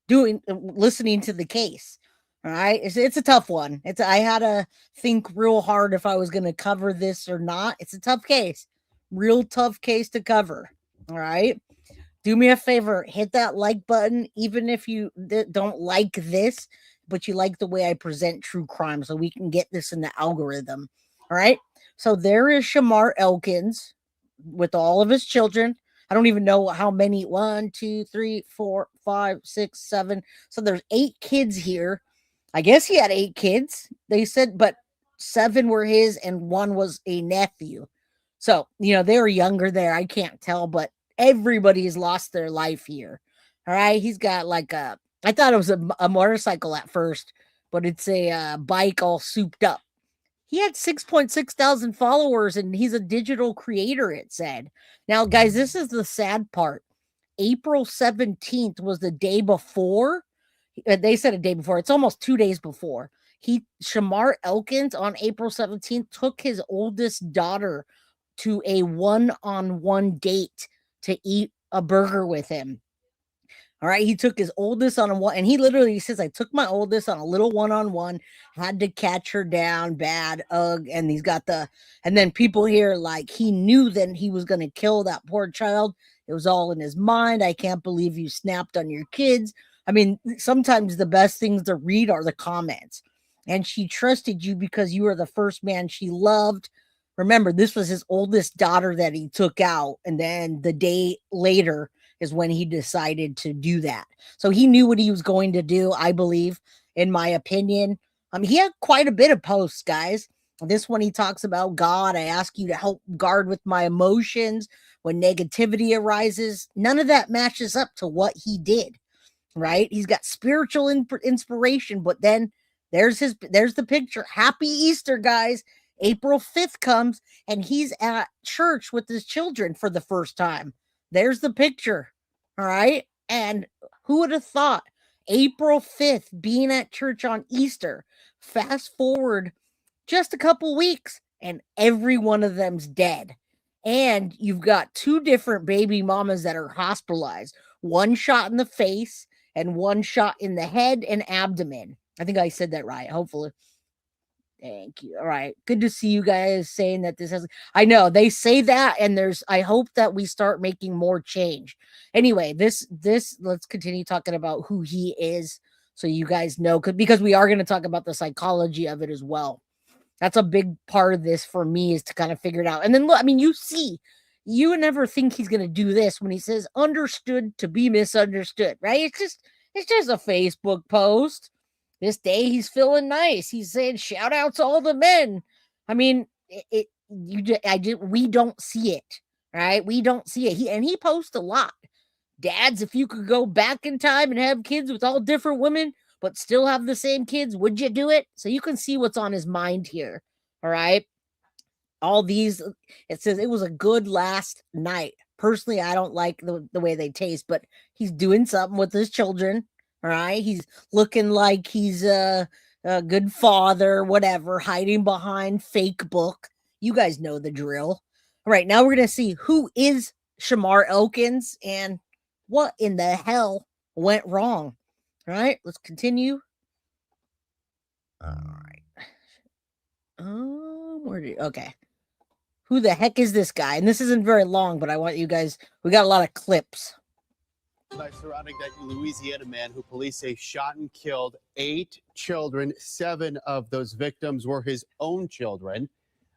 listening to the case. All right. It's a tough one. I had to think real hard if I was going to cover this or not. It's a tough case, real tough case to cover. All right. Do me a favor, hit that like button, even if you don't like this, but you like the way I present true crime, so we can get this in the algorithm. All right. So there is Shamar Elkins with all of his children. I don't even know how many. 1, 2, 3, 4, 5, 6, 7. So there's 8 kids here. I guess he had 8 kids. They said, but 7 were his and 1 was a nephew. So, they were younger there. I can't tell, but everybody's lost their life here. All right. He's got I thought it was a motorcycle at first, but it's a bike all souped up. He had 6.6 thousand followers and he's a digital creator, it said. Now, guys, this is the sad part. April 17th was the day before. They said a day before. It's almost 2 days before. Shamar Elkins on April 17th took his oldest daughter to a one-on-one date to eat a burger with him. All right. He took his oldest on one, and he literally says, I took my oldest on a little one-on-one, had to catch her down bad. And he's got and then people here, he knew that he was going to kill that poor child. It was all in his mind. I can't believe you snapped on your kids. I mean, sometimes the best things to read are the comments. And she trusted you because you were the first man she loved. Remember, this was his oldest daughter that he took out. And then the day later is when he decided to do that. So he knew what he was going to do, I believe, in my opinion. He had quite a bit of posts, guys. This one, he talks about God. I ask you to help guard with my emotions when negativity arises. None of that matches up to what he did, right? He's got spiritual inspiration, but then there's the picture. Happy Easter, guys. April 5th comes and he's at church with his children for the first time. There's the picture. All right. And who would have thought April 5th being at church on Easter? Fast forward just a couple weeks and every one of them's dead. And you've got 2 different baby mamas that are hospitalized. 1 shot in the face and 1 shot in the head and abdomen. I think I said that right. Hopefully. Thank you. All right. Good to see you guys saying that this has. I know they say that, and I hope that we start making more change. Anyway, this let's continue talking about who he is, so you guys know, because we are going to talk about the psychology of it as well. That's a big part of this for me, is to kind of figure it out. And then look, I mean, you would never think he's going to do this when he says "understood to be misunderstood," right? It's just a Facebook post. This day he's feeling nice. He's saying shout out to all the men. I mean, we don't see it, right? We don't see it. He posts a lot. Dads, if you could go back in time and have kids with all different women, but still have the same kids, would you do it? So you can see what's on his mind here. All right. All these, it says it was a good last night. Personally, I don't like the way they taste, but he's doing something with his children. All right. He's looking like he's a good father, whatever, hiding behind fake book. You guys know the drill. All right. Now we're going to see who is Shamar Elkins and what in the hell went wrong. All right. Let's continue. All right. Okay. Who the heck is this guy? And this isn't very long, but I want you guys, we got a lot of clips. Surrounding that Louisiana man who police say shot and killed 8 children. 7 of those victims were his own children,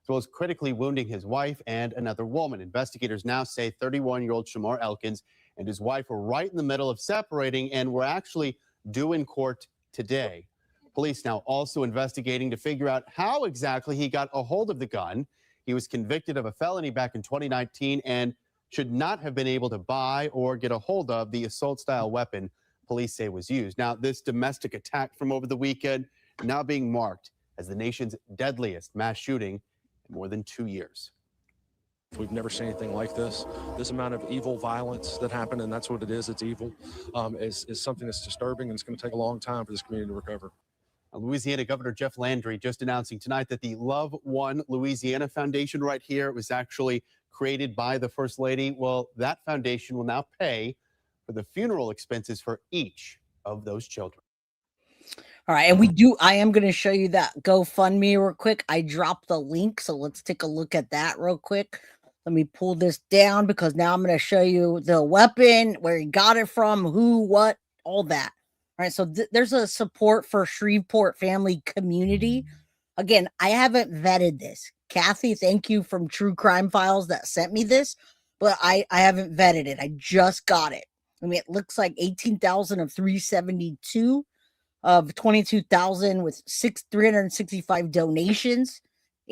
as well as critically wounding his wife and another woman. Investigators now say 31-year-old Shamar Elkins and his wife were right in the middle of separating and were actually due in court today. Police now also investigating to figure out how exactly he got a hold of the gun. He was convicted of a felony back in 2019 and should not have been able to buy or get a hold of the assault-style weapon police say was used. Now, this domestic attack from over the weekend now being marked as the nation's deadliest mass shooting in more than 2 years. We've never seen anything like this. This amount of evil violence that happened, and that's what it is, it's evil, is something that's disturbing, and it's going to take a long time for this community to recover. Louisiana Governor Jeff Landry just announcing tonight that the Love One Louisiana Foundation right here was actually created by the First Lady. Well, that foundation will now pay for the funeral expenses for each of those children. All right, and I am going to show you that GoFundMe real quick. I dropped the link, so let's take a look at that real quick. Let me pull this down because now I'm going to show you the weapon, where he got it from, who, what, all that. All right, so there's a support for Shreveport family community. Again, I haven't vetted this. Kathy, thank you from True Crime Files that sent me this, but I haven't vetted it. I just got it. I mean, it looks like 18,000 of 372 of 22,000 with 365 donations,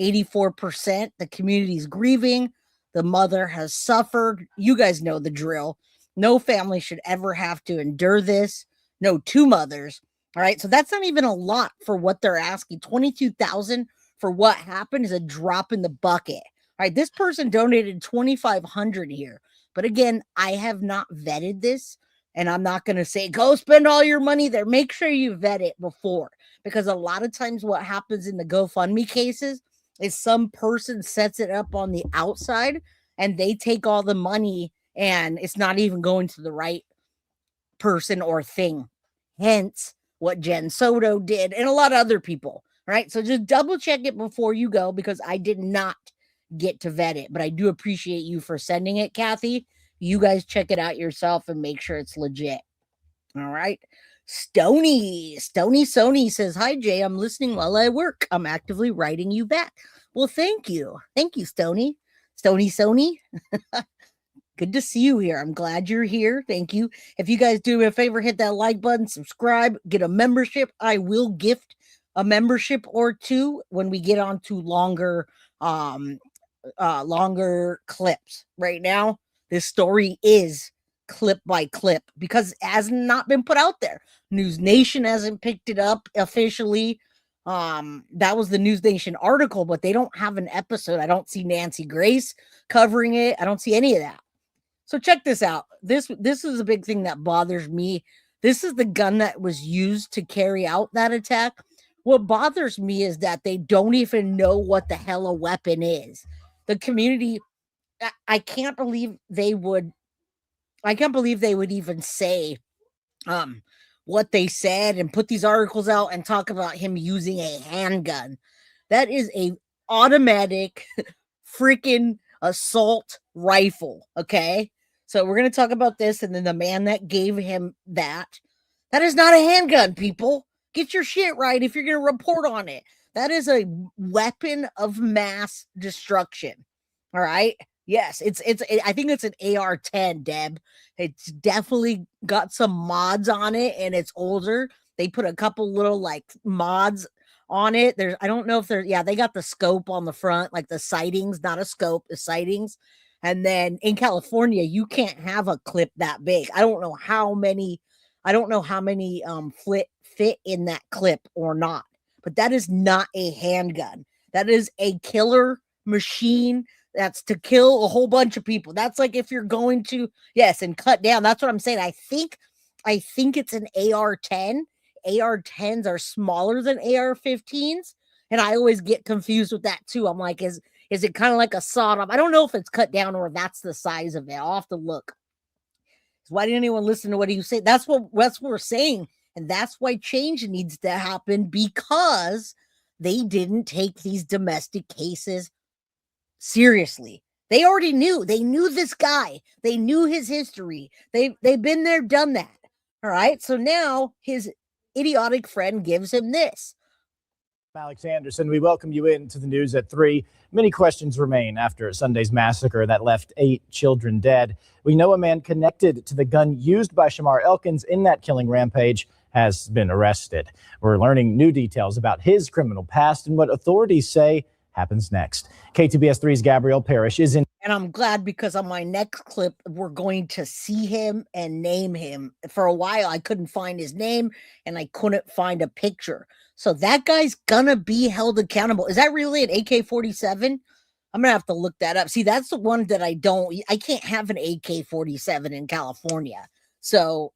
84%. The community is grieving. The mother has suffered. You guys know the drill. No family should ever have to endure this. No, two mothers. All right. So that's not even a lot for what they're asking. 22,000 for what happened is a drop in the bucket. All right. This person donated 2,500 here. But again, I have not vetted this. And I'm not going to say, go spend all your money there. Make sure you vet it before. Because a lot of times what happens in the GoFundMe cases is some person sets it up on the outside and they take all the money and it's not even going to the right person or thing. Hence what Jen Soto did and a lot of other people. Right? So just double check it before you go, because I did not get to vet it. But I do appreciate you for sending it, Kathy. You guys check it out yourself and make sure it's legit. All right. Stoney says, hi, Jay. I'm listening while I work. I'm actively writing you back. Well, thank you. Thank you, Stoney. Stoney. Good to see you here. I'm glad you're here. Thank you. If you guys do me a favor, hit that like button, subscribe, get a membership. I will gift a membership or two when we get on to longer clips. Right now, this story is clip by clip because it has not been put out there. News Nation hasn't picked it up officially. That was the News Nation article, but they don't have an episode. I don't see Nancy Grace covering it. I don't see any of that. So check this out. This is a big thing that bothers me. This is the gun that was used to carry out that attack. What bothers me is that they don't even know what the hell a weapon is. The community, I can't believe they would even say what they said and put these articles out and talk about him using a handgun. That is a automatic freaking assault rifle. Okay. So we're going to talk about this. And then the man that gave him that is not a handgun, people. Get your shit right if you're going to report on it. That is a weapon of mass destruction. All right. Yes, I think it's an AR-10, Deb. It's definitely got some mods on it and it's older. They put a couple little like mods on it. I don't know if they got the scope on the front, like the sightings, not a scope, the sightings. And then in California, you can't have a clip that big. I don't know how many fit in that clip or not. But that is not a handgun. That is a killer machine. That's to kill a whole bunch of people. That's like if you're going to, and cut down. That's what I'm saying. I think it's an AR-10. AR-10s are smaller than AR-15s. And I always get confused with that too. I'm like, is it kind of like a sawed-off? I don't know if it's cut down or that's the size of it. I'll have to look. Why didn't anyone listen to what he said? That's what we're saying. And that's why change needs to happen, because they didn't take these domestic cases seriously. They already knew. They knew this guy. They knew his history. They've been there, done that. All right. So now his idiotic friend gives him this. Alex Anderson, we welcome you into the news at 3. Many questions remain after Sunday's massacre that left 8 children dead. We know a man connected to the gun used by Shamar Elkins in that killing rampage has been arrested. We're learning new details about his criminal past and what authorities say happens next. KTBS 3's Gabrielle Parrish is in. And I'm glad, because on my next clip, we're going to see him and name him. For a while, I couldn't find his name and I couldn't find a picture. So that guy's gonna be held accountable. Is that really an AK-47? I'm gonna have to look that up. See, that's the one that I can't have an AK-47 in California. So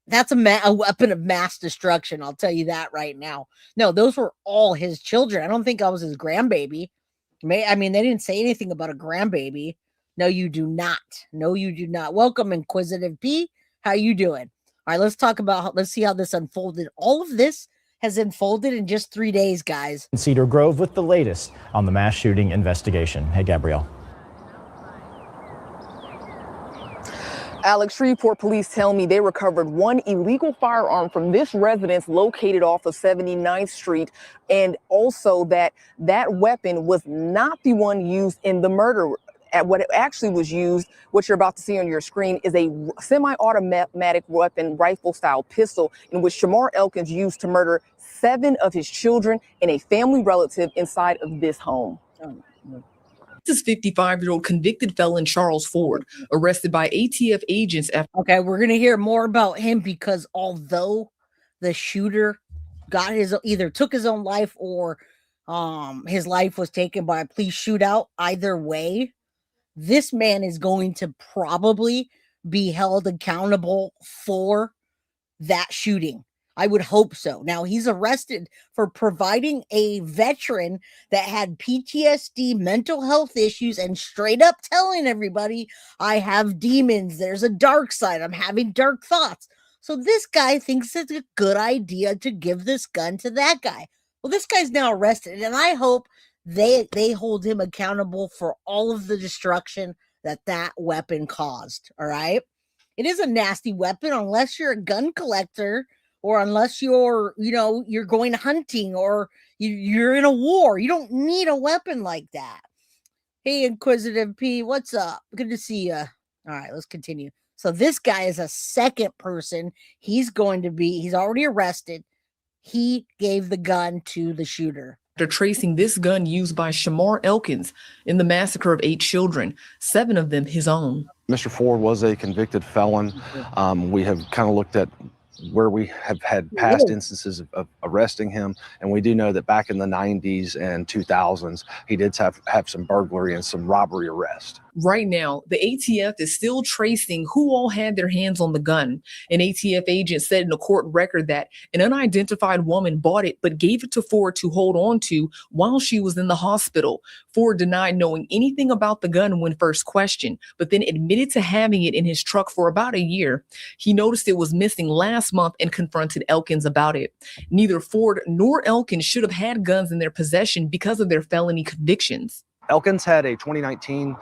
that's a weapon of mass destruction. I'll tell you that right now. No, those were all his children. I don't think I was his grandbaby. They didn't say anything about a grandbaby. No, you do not. No, you do not. Welcome, Inquisitive P. How you doing? All right, let's see how this unfolded. All of this has unfolded in just 3 days, guys. Cedar Grove with the latest on the mass shooting investigation. Hey, Gabrielle. Alex, Shreveport police tell me they recovered one illegal firearm from this residence located off of 79th Street, and also that weapon was not the one used in the murder. What it actually was used, what you're about to see on your screen, is a semi-automatic weapon, rifle-style pistol, in which Shamar Elkins used to murder 7 of his children and a family relative inside of this home. This is 55-year-old convicted felon Charles Ford, arrested by ATF agents after. Okay, we're going to hear more about him because although the shooter either took his own life or his life was taken by a police shootout, either way, this man is going to probably be held accountable for that shooting. I would hope so. Now, he's arrested for providing a veteran that had PTSD, mental health issues, and straight up telling everybody, I have demons. There's a dark side. I'm having dark thoughts. So this guy thinks it's a good idea to give this gun to that guy. Well, this guy's now arrested, and I hope they hold him accountable for all of the destruction that weapon caused. All right. It is a nasty weapon unless you're a gun collector or unless you're going hunting or you're in a war. You don't need a weapon like that. Hey, Inquisitive P, what's up? Good to see you. All right, let's continue. So this guy is a second person. He's already arrested. He gave the gun to the shooter. After tracing this gun used by Shamar Elkins in the massacre of 8 children, 7 of them his own. Mr. Ford was a convicted felon. We have kind of looked at where we have had past instances of arresting him, and we do know that back in the 90s and 2000s, he did have some burglary and some robbery arrest. Right now, the ATF is still tracing who all had their hands on the gun. An ATF agent said in a court record that an unidentified woman bought it but gave it to Ford to hold on to while she was in the hospital. Ford denied knowing anything about the gun when first questioned, but then admitted to having it in his truck for about a year. He noticed it was missing last month and confronted Elkins about it. Neither Ford nor Elkins should have had guns in their possession because of their felony convictions. Elkins had a 2019.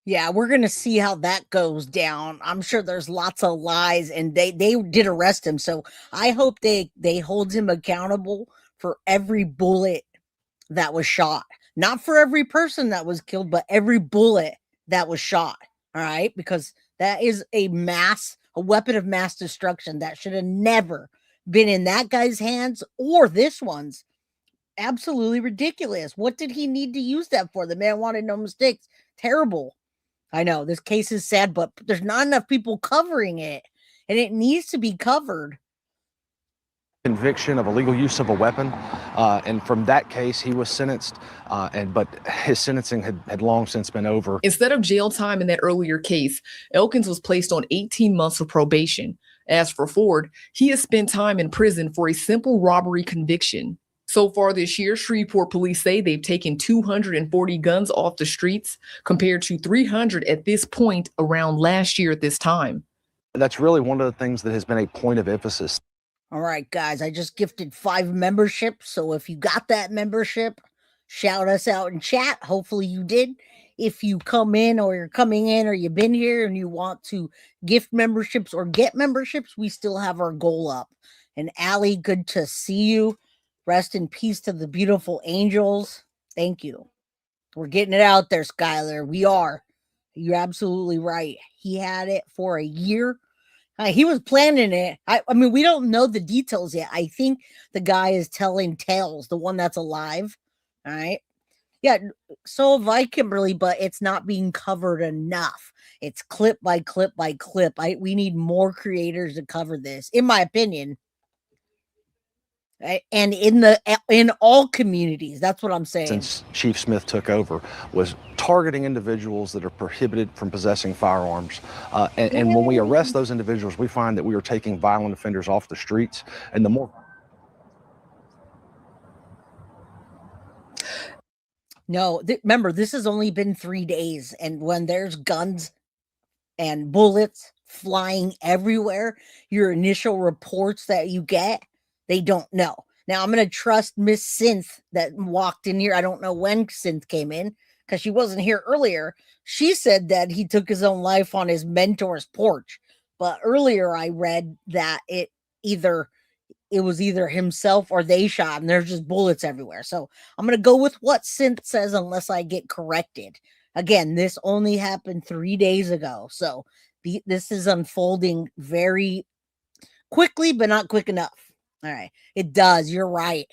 Yeah, we're going to see how that goes down. I'm sure there's lots of lies, and they did arrest him. So I hope they hold him accountable for every bullet that was shot. Not for every person that was killed, but every bullet that was shot. All right? Because that is a weapon of mass destruction that should have never been in that guy's hands or this one's. Absolutely ridiculous. What did he need to use that for? The man wanted no mistakes. Terrible. I know this case is sad, but there's not enough people covering it, and it needs to be covered. Conviction of illegal use of a weapon, and from that case, he was sentenced, but his sentencing had long since been over. Instead of jail time in that earlier case, Elkins was placed on 18 months of probation. As for Ford, he has spent time in prison for a simple robbery conviction. So far this year, Shreveport police say they've taken 240 guns off the streets, compared to 300 at this point around last year at this time. That's really one of the things that has been a point of emphasis. All right, guys, I just gifted 5 memberships. So if you got that membership, shout us out in chat. Hopefully you did. If you come in or you're coming in or you've been here and you want to gift memberships or get memberships, we still have our goal up. And Allie, good to see you. Rest in peace to the beautiful angels. Thank you. We're getting it out there, Skylar. We are. You're absolutely right. He had it for a year. He was planning it. I mean, we don't know the details yet. I think the guy is telling tales, the one that's alive. All right. Yeah, so have I, Kimberly, but it's not being covered enough. It's clip by clip by clip. We need more creators to cover this, in my opinion. And in all communities, that's what I'm saying. Since Chief Smith took over, was targeting individuals that are prohibited from possessing firearms. And when we arrest those individuals, we find that we are taking violent offenders off the streets. And the more No, remember, this has only been 3 days. And when there's guns and bullets flying everywhere, your initial reports that you get, they don't know. Now, I'm going to trust Miss Synth that walked in here. I don't know when Synth came in because she wasn't here earlier. She said that he took his own life on his mentor's porch. But earlier I read that it was either himself or they shot, and there's just bullets everywhere. So I'm going to go with what Synth says unless I get corrected. Again, this only happened 3 days ago. So this is unfolding very quickly, but not quick enough. All right. It does. You're right.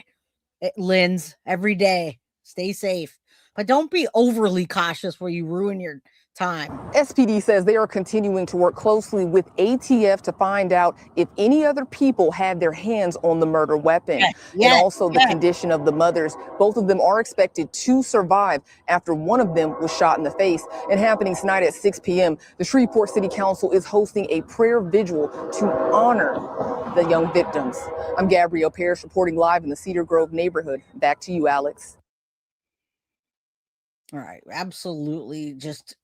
Linz, every day. Stay safe. But don't be overly cautious where you ruin your time. SPD says they are continuing to work closely with ATF to find out if any other people had their hands on the murder weapon. And also the condition of the mothers. Both of them are expected to survive after one of them was shot in the face. And happening tonight at 6 p.m., the Shreveport City Council is hosting a prayer vigil to honor the young victims. I'm Gabrielle Parrish reporting live in the Cedar Grove neighborhood. Back to you, Alex. All right, absolutely.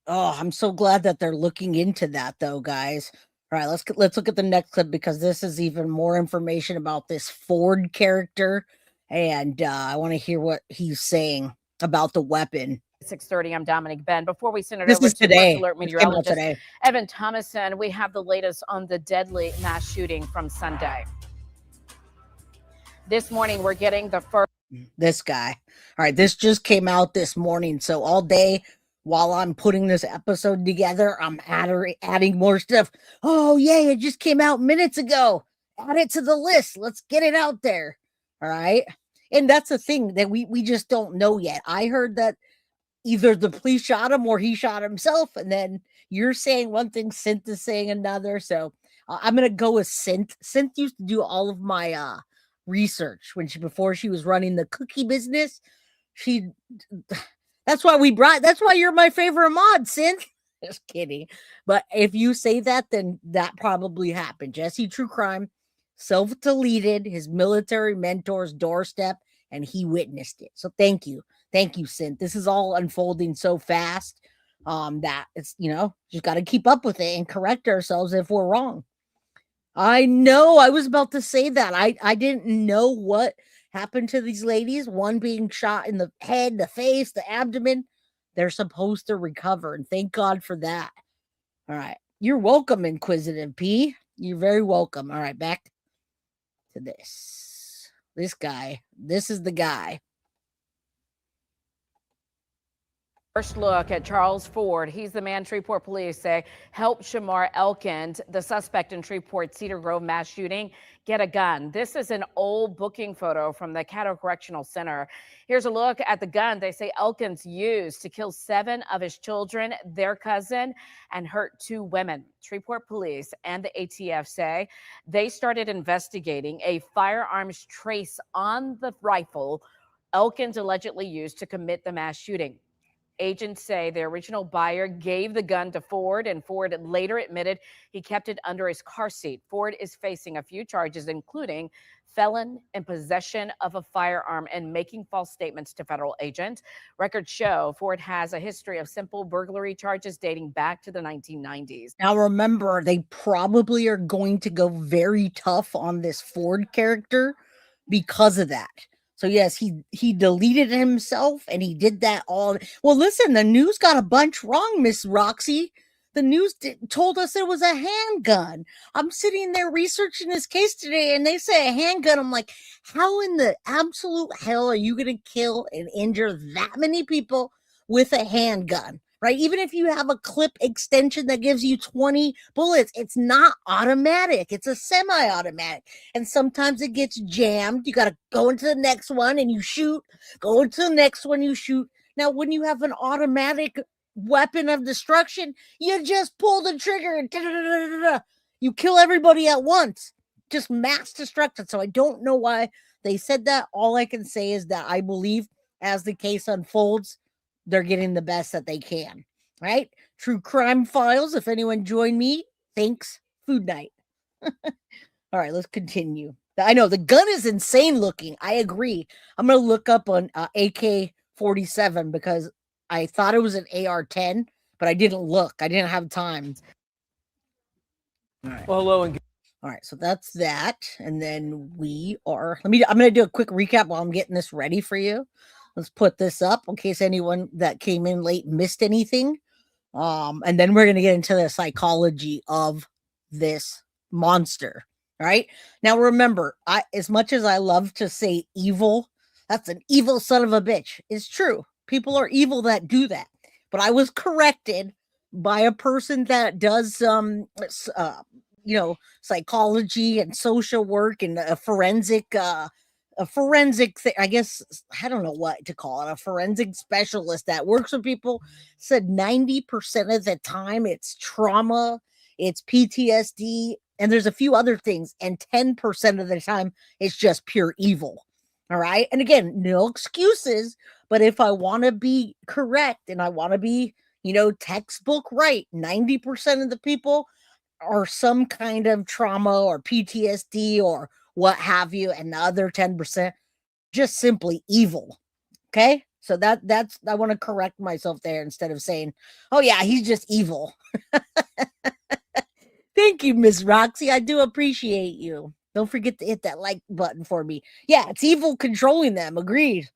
I'm so glad that they're looking into that, though, guys. All right, let's look at the next clip because this is even more information about this Ford character, and I want to hear what he's saying about the weapon. 6:30. I'm Dominic Ben. Before we send it This over is to today. Alert This came out Meteorologist today. Evan Thomason, we have the latest on the deadly mass shooting from Sunday. This morning, we're getting the first. This guy. All right, this just came out this morning. So all day while I'm putting this episode together, I'm adding more stuff. Oh, yay, it just came out minutes ago. Add it to the list. Let's get it out there. All right. And that's the thing that we just don't know yet. I heard that either the police shot him or he shot himself. And then you're saying one thing, Synth is saying another. So I'm going to go with Synth. Synth used to do all of my research before she was running the cookie business. That's why you're my favorite mod, Synth. Just kidding. But if you say that, then that probably happened. Jesse True Crime self-deleted his military mentor's doorstep and he witnessed it. So thank you, Synth. This is all unfolding so fast that it's, just got to keep up with it and correct ourselves if we're wrong. I know. I was about to say that. I didn't know what happened to these ladies. One being shot in the head, the face, the abdomen. They're supposed to recover, and thank God for that. All right. You're welcome, Inquisitive P. You're very welcome. All right, back to this. This guy. This is the guy. First look at Charles Ford. He's the man Shreveport police say helped Shamar Elkins, the suspect in Shreveport Cedar Grove mass shooting, get a gun. This is an old booking photo from the Caddo Correctional Center. Here's a look at the gun they say Elkins used to kill 7 of his children, their cousin, and hurt 2 women. Shreveport police and the ATF say they started investigating a firearms trace on the rifle Elkins allegedly used to commit the mass shooting. Agents say the original buyer gave the gun to Ford, and Ford later admitted he kept it under his car seat. Ford is facing a few charges, including felon in possession of a firearm and making false statements to federal agents. Records show Ford has a history of simple burglary charges dating back to the 1990s. Now, remember, they probably are going to go very tough on this Ford character because of that. So yes, he deleted himself and he did that all. Well, listen, the news got a bunch wrong, Miss Roxy. The news told us it was a handgun. I'm sitting there researching this case today and they say a handgun. I'm like, how in the absolute hell are you going to kill and injure that many people with a handgun? Right? Even if you have a clip extension that gives you 20 bullets, it's not automatic. It's a semi-automatic. And sometimes it gets jammed. You got to go into the next one and you shoot. Go into the next one, you shoot. Now, when you have an automatic weapon of destruction, you just pull the trigger and you kill everybody at once. Just mass destruction. So I don't know why they said that. All I can say is that I believe as the case unfolds, they're getting the best that they can, right? True Crime Files. If anyone joined me, thanks. Food night. All right, let's continue. I know the gun is insane looking. I agree. I'm going to look up on AK 47 because I thought it was an AR-10, but I didn't look. I didn't have time. All right. Well, hello and all right, so that's that. And then I'm gonna do a quick recap while I'm getting this ready for you. Let's put this up in case anyone that came in late missed anything. And then we're gonna get into the psychology of this monster. All right. Now remember, as much as I love to say evil, that's an evil son of a bitch. It's true. People are evil that do that. But I was corrected by a person that does psychology and social work and a forensic thing. I guess I don't know what to call it. A forensic specialist that works with people said 90% of the time it's trauma, it's PTSD, and there's a few other things, and 10% of the time it's just pure evil. All right. And again, no excuses, but if I want to be correct and I want to be, textbook right, 90% of the people are some kind of trauma or PTSD or what have you, and the other 10% just simply evil. Okay? So that's I want to correct myself there instead of saying, "Oh yeah, he's just evil." Thank you, Miss Roxy. I do appreciate you. Don't forget to hit that like button for me. Yeah, it's evil controlling them. Agreed.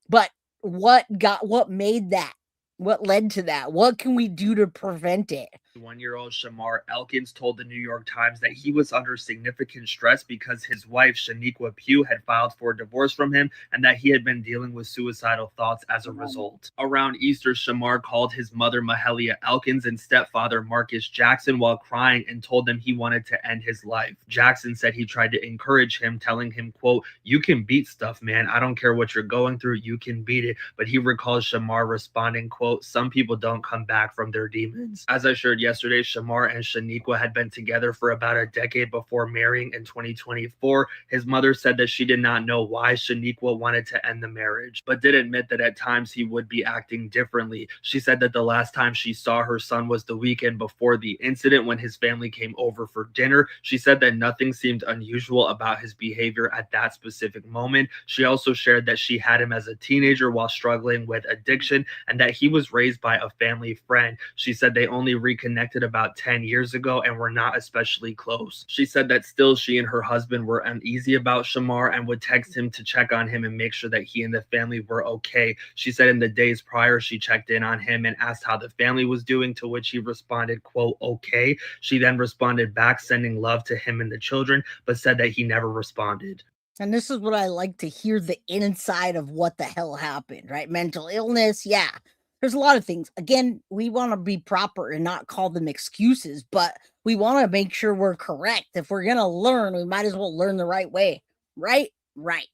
But what made that? What led to that? What can we do to prevent it? 1-year-old Shamar Elkins told the New York Times that he was under significant stress because his wife, Pugh, had filed for divorce from him and that he had been dealing with suicidal thoughts as a result. Around Easter, Shamar called his mother, Mahalia Elkins, and stepfather, Marcus Jackson, while crying and told them he wanted to end his life. Jackson said he tried to encourage him, telling him, quote, "You can beat stuff, man. I don't care what you're going through. You can beat it." But he recalls Shamar responding, quote, "Some people don't come back from their demons." As I shared yesterday, Shamar and Shaniqua had been together for about a decade before marrying in 2024. His mother said that she did not know why Shaniqua wanted to end the marriage, but did admit that at times he would be acting differently. She said that the last time she saw her son was the weekend before the incident when his family came over for dinner. She said that nothing seemed unusual about his behavior at that specific moment. She also shared that she had him as a teenager while struggling with addiction and that he was raised by a family friend. She said they only reconnected about 10 years ago and were not especially close. She said that still she and her husband were uneasy about Shamar and would text him to check on him and make sure that he and the family were okay. She said in the days prior, she checked in on him and asked how the family was doing, to which he responded, quote, "Okay." She then responded back, sending love to him and the children, but said that he never responded. And this is what I like to hear, the inside of what the hell happened, right? Mental illness. Yeah. There's a lot of things. Again, we want to be proper and not call them excuses, but we want to make sure we're correct. If we're going to learn, we might as well learn the right way. Right? Right.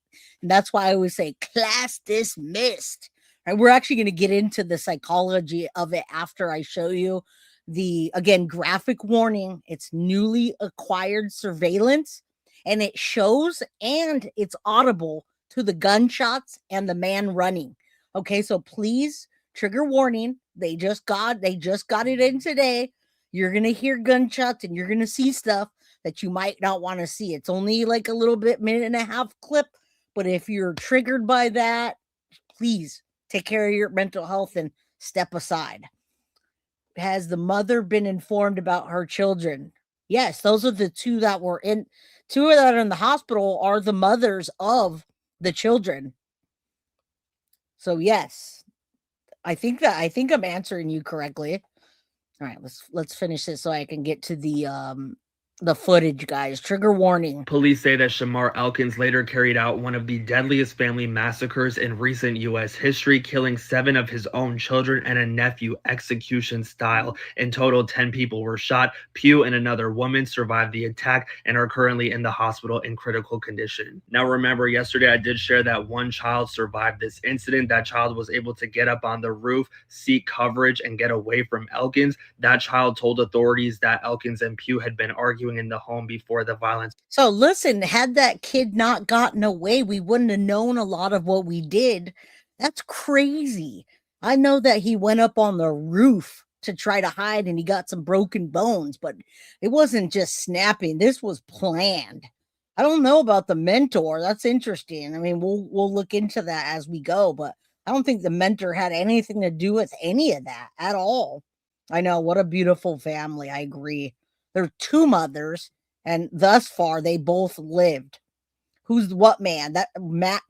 And that's why I always say class dismissed. Right? We're actually going to get into the psychology of it after I show you the, again, graphic warning. It's newly acquired surveillance, and it shows and it's audible to the gunshots and the man running. Okay, so please, trigger warning. They just got it in today. You're gonna hear gunshots and you're gonna see stuff that you might not want to see. It's only like a little bit, minute and a half clip, but if you're triggered by that, please take care of your mental health and step aside. Has the mother been informed about her children? Yes, those are the two that were in. Two that are in the hospital are the mothers of the children. So yes, I think I'm answering you correctly. All right, let's finish this so I can get to the footage, guys. Trigger warning. Police say that Shamar Elkins later carried out one of the deadliest family massacres in recent U.S. history, killing 7 of his own children and a nephew execution style. In total, 10 people were shot. Pugh and another woman survived the attack and are currently in the hospital in critical condition. Now, remember, yesterday I did share that one child survived this incident. That child was able to get up on the roof, seek coverage, and get away from Elkins. That child told authorities that Elkins and Pugh had been arguing in the home before the violence. So listen, had that kid not gotten away, we wouldn't have known a lot of what we did. That's crazy. I know that he went up on the roof to try to hide and he got some broken bones, but it wasn't just snapping. This was planned. I don't know about the mentor. That's interesting. I mean, we'll look into that as we go, but I don't think the mentor had anything to do with any of that at all. I know, what a beautiful family. I agree. There are two mothers, and thus far they both lived. Who's what man? That Matt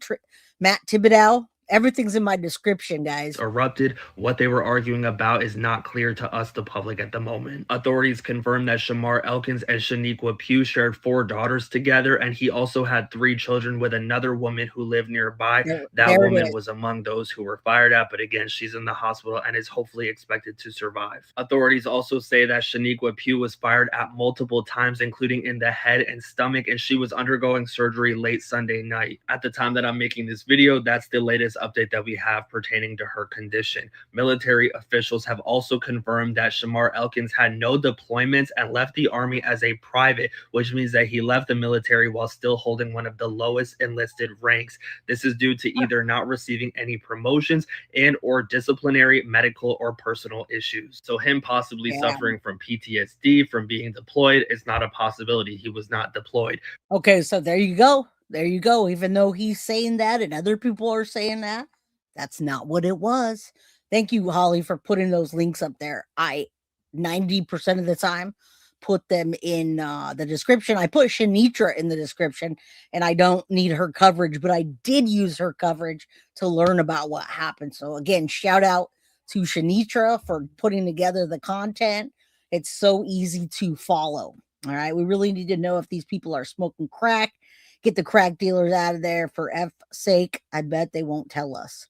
Thibodeau. Everything's in my description, guys. Erupted. What they were arguing about is not clear to us, the public, at the moment. Authorities confirmed that Shamar Elkins and Shaniqua Pugh shared 4 daughters together, and he also had 3 children with another woman who lived nearby. That woman was among those who were fired at, but again, she's in the hospital and is hopefully expected to survive. Authorities also say that Shaniqua Pugh was fired at multiple times, including in the head and stomach, and she was undergoing surgery late Sunday night. At the time that I'm making this video, that's the latest update that we have pertaining to her condition. Military officials have also confirmed that Shamar Elkins had no deployments and left the Army as a private, which means that he left the military while still holding one of the lowest enlisted ranks. This is due to either not receiving any promotions and or disciplinary, medical, or personal issues. So him possibly suffering from PTSD from being deployed is not a possibility. He was not deployed. Okay, so there you go. There you go. Even though he's saying that and other people are saying that, that's not what it was. Thank you, Holly, for putting those links up there. I 90% of the time put them in the description. I put Shanitra in the description, and I don't need her coverage, but I did use her coverage to learn about what happened. So again, shout out to Shanitra for putting together the content. It's so easy to follow. All right. We really need to know if these people are smoking crack. Get the crack dealers out of there for F's sake. I bet they won't tell us.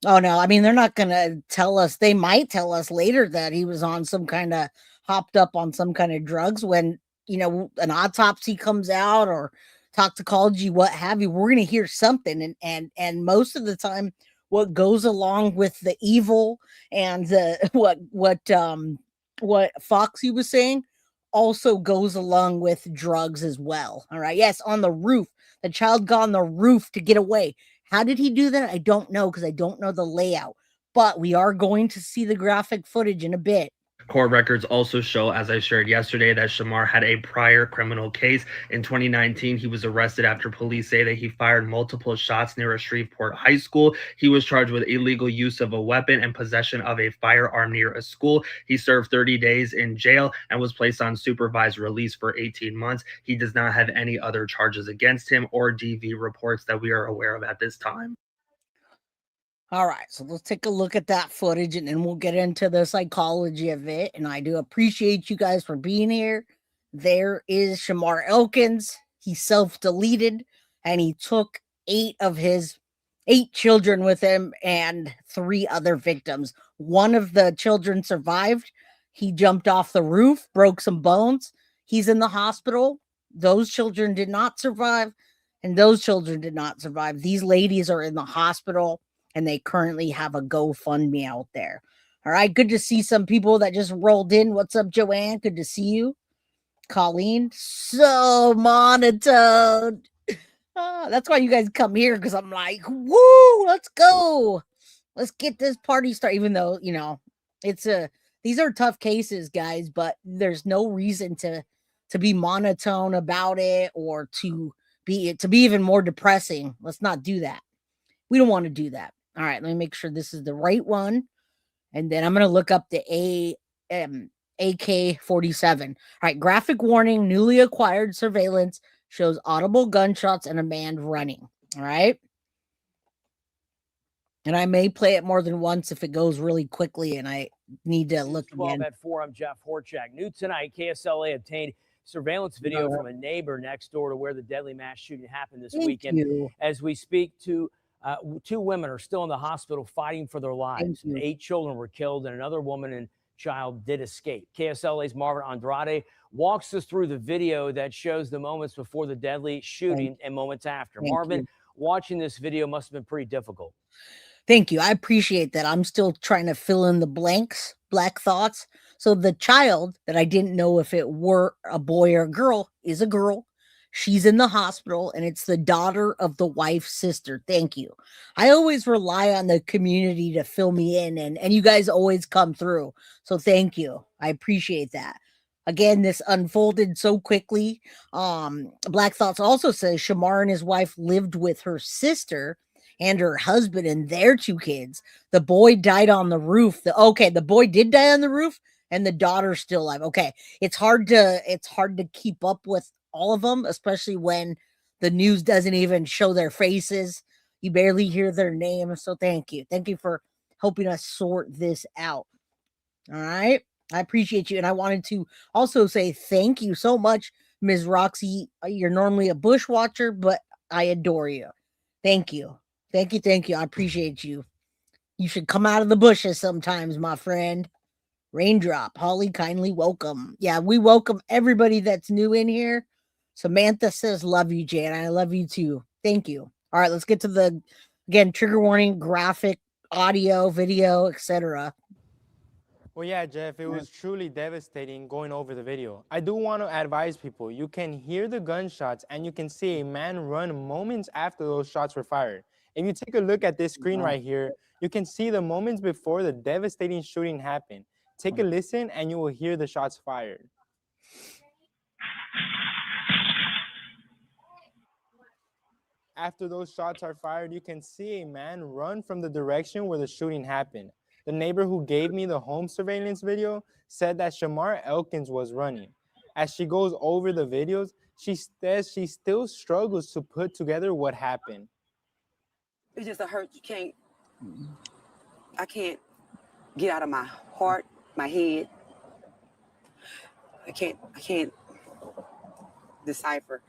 Oh, no. I mean, they're not going to tell us. They might tell us later that he was on some kind of hopped up on some kind of drugs when, you know, an autopsy comes out or toxicology, what have you. We're going to hear something. And most of the time, what goes along with the evil and the what Foxy was saying also goes along with drugs as well. All right. Yes, on the roof. The child got on the roof to get away. How did he do that? I don't know because I don't know the layout. But we are going to see the graphic footage in a bit. Court records also show, as I shared yesterday, that Shamar had a prior criminal case. In 2019, he was arrested after police say that he fired multiple shots near a Shreveport high school. He was charged with illegal use of a weapon and possession of a firearm near a school. He served 30 days in jail and was placed on supervised release for 18 months. He does not have any other charges against him or DV reports that we are aware of at this time. All right, so let's take a look at that footage and then we'll get into the psychology of it. And I do appreciate you guys for being here. There is Shamar Elkins. He self-deleted and he took 8 children with him and 3 other victims. One of the children survived. He jumped off the roof, broke some bones. He's in the hospital. Those children did not survive, and those children did not survive. These ladies are in the hospital. And they currently have a GoFundMe out there. All right. Good to see some people that just rolled in. What's up, Joanne? Good to see you. Colleen. So monotone. That's why you guys come here. Because I'm like, woo, let's go. Let's get this party started. Even though, you know, these are tough cases, guys. But there's no reason to be monotone about it or to be even more depressing. Let's not do that. We don't want to do that. All right, let me make sure this is the right one. And then I'm going to look up the AK-47. All right, graphic warning, newly acquired surveillance shows audible gunshots and a man running. All right. And I may play it more than once if it goes really quickly and I need to look 12 again. at 4, I'm Jeff Horchak. New tonight, KSLA obtained surveillance video from a neighbor next door to where the deadly mass shooting happened this weekend. As we speak to 2 women are still in the hospital fighting for their lives. 8 children were killed and another woman and child did escape. KSLA's Marvin Andrade walks us through the video that shows the moments before the deadly shooting and moments after. Marvin, watching this video must have been pretty difficult. Thank you. I appreciate that. I'm still trying to fill in the blanks, black thoughts. So the child that I didn't know if it were a boy or a girl is a girl. She's in the hospital, and it's the daughter of the wife's sister. Thank you. I always rely on the community to fill me in, and you guys always come through. So thank you. I appreciate that. Again, this unfolded so quickly. Black Thoughts also says Shamar and his wife lived with her sister and her husband and their 2 kids. The boy died on the roof. The boy did die on the roof, and the daughter's still alive. Okay, it's hard to keep up with all of them, especially when the news doesn't even show their faces. You barely hear their names. So thank you for helping us sort this out. All right, I appreciate you, and I wanted to also say thank you so much, Ms. Roxy. You're normally a bush watcher, but I adore you. Thank you. I appreciate you. You should come out of the bushes sometimes, my friend. Raindrop, Holly, kindly welcome. Yeah, we welcome everybody that's new in here. Samantha says, love you, Jay, and I love you too. Thank you. All right, let's get to again, trigger warning, graphic, audio, video, etc. Well, yeah, Jeff, it was truly devastating going over the video. I do want to advise people, you can hear the gunshots and you can see a man run moments after those shots were fired. If you take a look at this screen right here, you can see the moments before the devastating shooting happened. Take a listen and you will hear the shots fired. After those shots are fired, you can see a man run from the direction where the shooting happened. The neighbor who gave me the home surveillance video said that Shamar Elkins was running. As she goes over the videos, she says she still struggles to put together what happened. It's just a hurt I can't get out of my heart, my head. I can't decipher.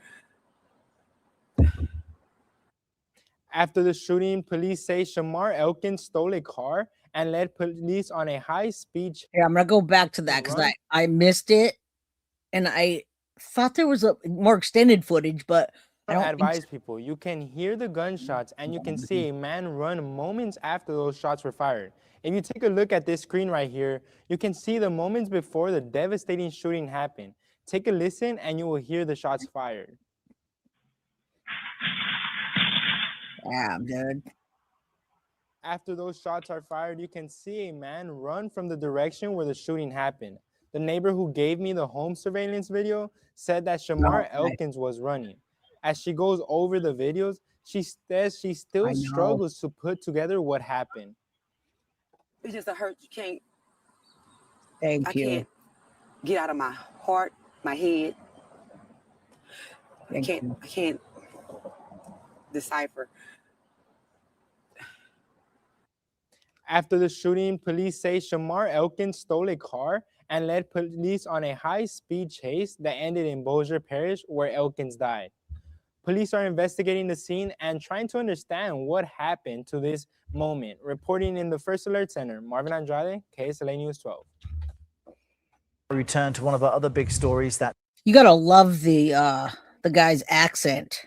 After the shooting, police say Shamar Elkins stole a car and led police on a high-speed. Yeah, I'm gonna go back to that because I missed it, and I thought there was a more extended footage, but I don't advise people. You can hear the gunshots and you can see a man run moments after those shots were fired. If you take a look at this screen right here, you can see the moments before the devastating shooting happened. Take a listen and you will hear the shots fired. Yeah, dude. After those shots are fired, you can see a man run from the direction where the shooting happened. The neighbor who gave me the home surveillance video said that Shamar Elkins was running. As she goes over the videos, she says she still struggles to put together what happened. It's just a hurt I can't get out of my heart, my head. I can't decipher. After the shooting, police say Shamar Elkins stole a car and led police on a high-speed chase that ended in Bossier Parish, where Elkins died. Police are investigating the scene and trying to understand what happened to this moment. Reporting in the First Alert Center, Marvin Andrade, KSLA News 12. We return to one of our other big stories that you gotta love the guy's accent.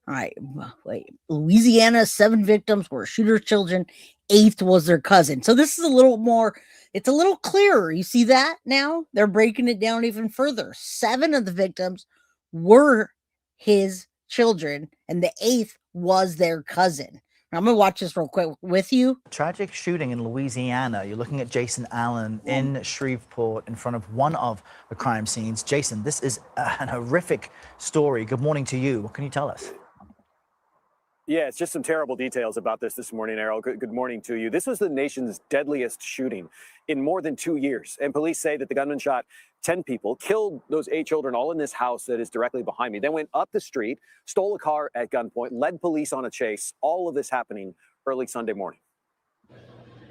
All right, wait. Louisiana, 7 victims were shooter's children. 8th was their cousin. So this is a little more, it's a little clearer. You see that now? They're breaking it down even further. 7 of the victims were his children, and the 8th was their cousin. Now, I'm going to watch this real quick with you. Tragic shooting in Louisiana. You're looking at Jason Allen in Shreveport in front of one of the crime scenes. Jason, this is an horrific story. Good morning to you. What can you tell us? Yeah, it's just some terrible details about this morning, Errol. Good morning to you. This was the nation's deadliest shooting in more than 2 years. And police say that the gunman shot 10 people, killed those 8 children all in this house that is directly behind me, then went up the street, stole a car at gunpoint, led police on a chase. All of this happening early Sunday morning.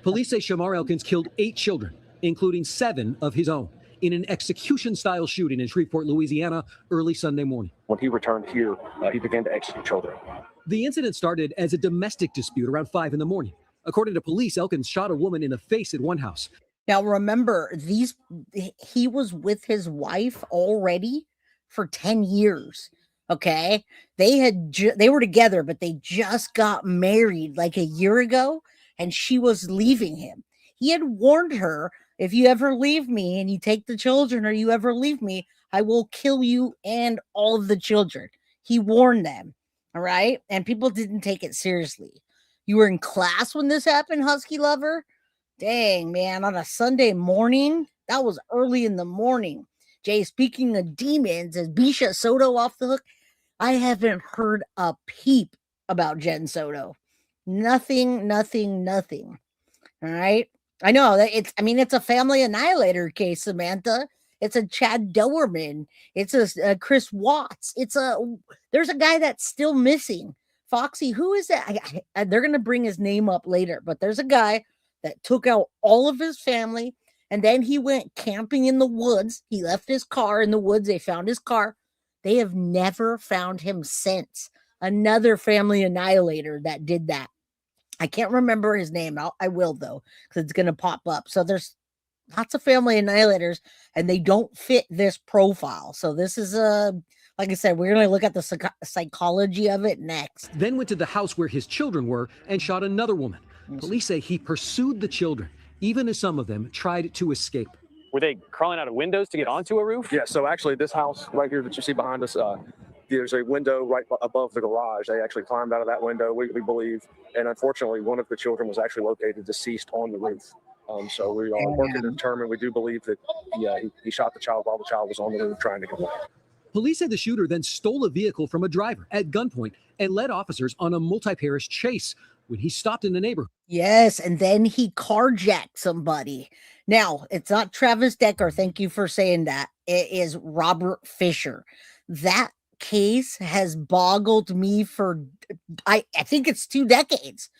Police say Shamar Elkins killed 8 children, including 7 of his own, in an execution-style shooting in Shreveport, Louisiana, early Sunday morning. When he returned here, he began to execute children. The incident started as a domestic dispute around 5 in the morning. According to police, Elkins shot a woman in the face at one house. Now, remember, he was with his wife already for 10 years. Okay. They were together, but they just got married like a year ago, and she was leaving him. He had warned her, if you ever leave me and you take the children, or you ever leave me, I will kill you and all of the children. He warned them. All right. And people didn't take it seriously. You were in class when this happened, Husky Lover? Dang, man, on a Sunday morning? That was early in the morning. Jay, speaking of demons, is Bisha Soto off the hook? I haven't heard a peep about Jen Soto. Nothing. All right. I know that it's a family annihilator case, Samantha. It's a Chad Dowerman. It's a Chris Watts. There's a guy that's still missing. Foxy, who is that? They're going to bring his name up later, but there's a guy that took out all of his family and then he went camping in the woods. He left his car in the woods. They found his car. They have never found him since. Another family annihilator that did that. I can't remember his name. I will, though, because it's going to pop up. So there's lots of family annihilators, and they don't fit this profile. So this is like I said, we're going to look at the psychology of it next. Then went to the house where his children were and shot another woman. Police say he pursued the children, even as some of them tried to escape. Were they crawling out of windows to get onto a roof? Yeah, so actually this house right here that you see behind us, there's a window right above the garage. They actually climbed out of that window, we believe. And unfortunately, one of the children was actually located deceased on the roof. So we are working to determine, we do believe that he shot the child while the child was on the roof trying to get away. Police said the shooter then stole a vehicle from a driver at gunpoint and led officers on a multi-parish chase when he stopped in the neighborhood. Yes, and then he carjacked somebody. Now, it's not Travis Decker. Thank you for saying that. It is Robert Fisher. That case has boggled me for, I think it's 2 decades.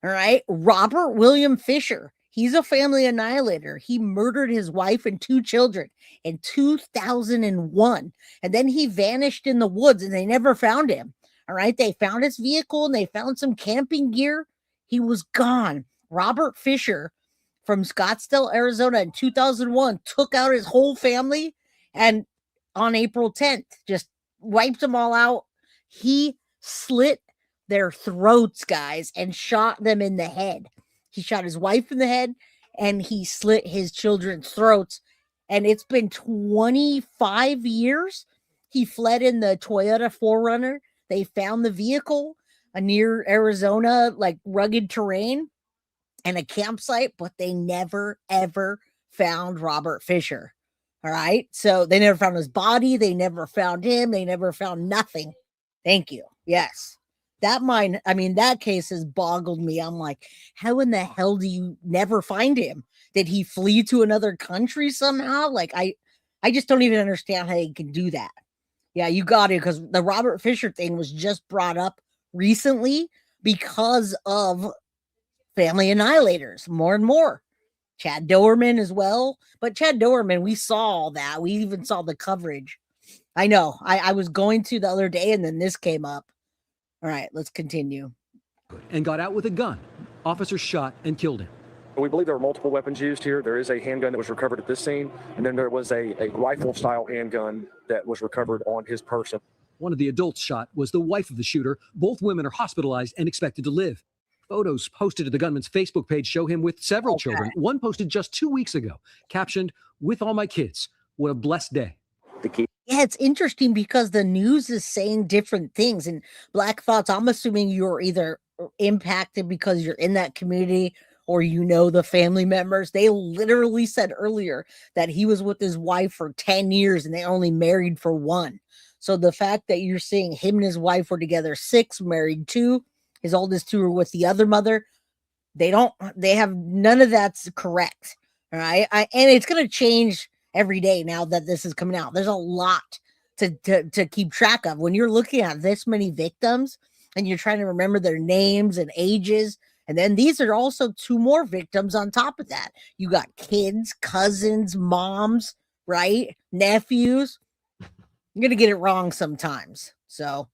All right. Robert William Fisher. He's a family annihilator. He murdered his wife and 2 children in 2001. And then he vanished in the woods and they never found him. All right. They found his vehicle and they found some camping gear. He was gone. Robert Fisher from Scottsdale, Arizona in 2001 took out his whole family and on April 10th just wiped them all out. He slit their throats, guys, and shot them in the head. He shot his wife in the head and he slit his children's throats. And it's been 25 years. He fled in the Toyota 4Runner. They found the vehicle near Arizona, like rugged terrain and a campsite, but they never, ever found Robert Fisher. All right. So they never found his body. They never found him. They never found nothing. Thank you. Yes. That case has boggled me. I'm like, how in the hell do you never find him? Did he flee to another country somehow? Like, I just don't even understand how he can do that. Yeah, you got it, because the Robert Fisher thing was just brought up recently because of family annihilators, more and more. Chad Dowerman as well. But Chad Dowerman, we saw all that. We even saw the coverage. I know. I was going to the other day and then this came up. All right, let's continue. And got out with a gun. Officers shot and killed him. We believe there were multiple weapons used here. There is a handgun that was recovered at this scene, and then there was a rifle-style handgun that was recovered on his person. One of the adults shot was the wife of the shooter. Both women are hospitalized and expected to live. Photos posted to the gunman's Facebook page show him with several children. One posted just 2 weeks ago, captioned, "With all my kids. What a blessed day." Yeah, it's interesting because the news is saying different things. And Black Thoughts, I'm assuming you're either impacted because you're in that community or you know the family members. They literally said earlier that he was with his wife for 10 years and they only married for 1. So the fact that you're seeing him and his wife were together 6, married 2, his oldest 2 are with the other mother. They have none of that's correct. All right. And it's going to change every day now that this is coming out. There's a lot to keep track of when you're looking at this many victims and you're trying to remember their names and ages. And then these are also 2 more victims on top of that. You got kids, cousins, moms, right? Nephews. You're going to get it wrong sometimes. So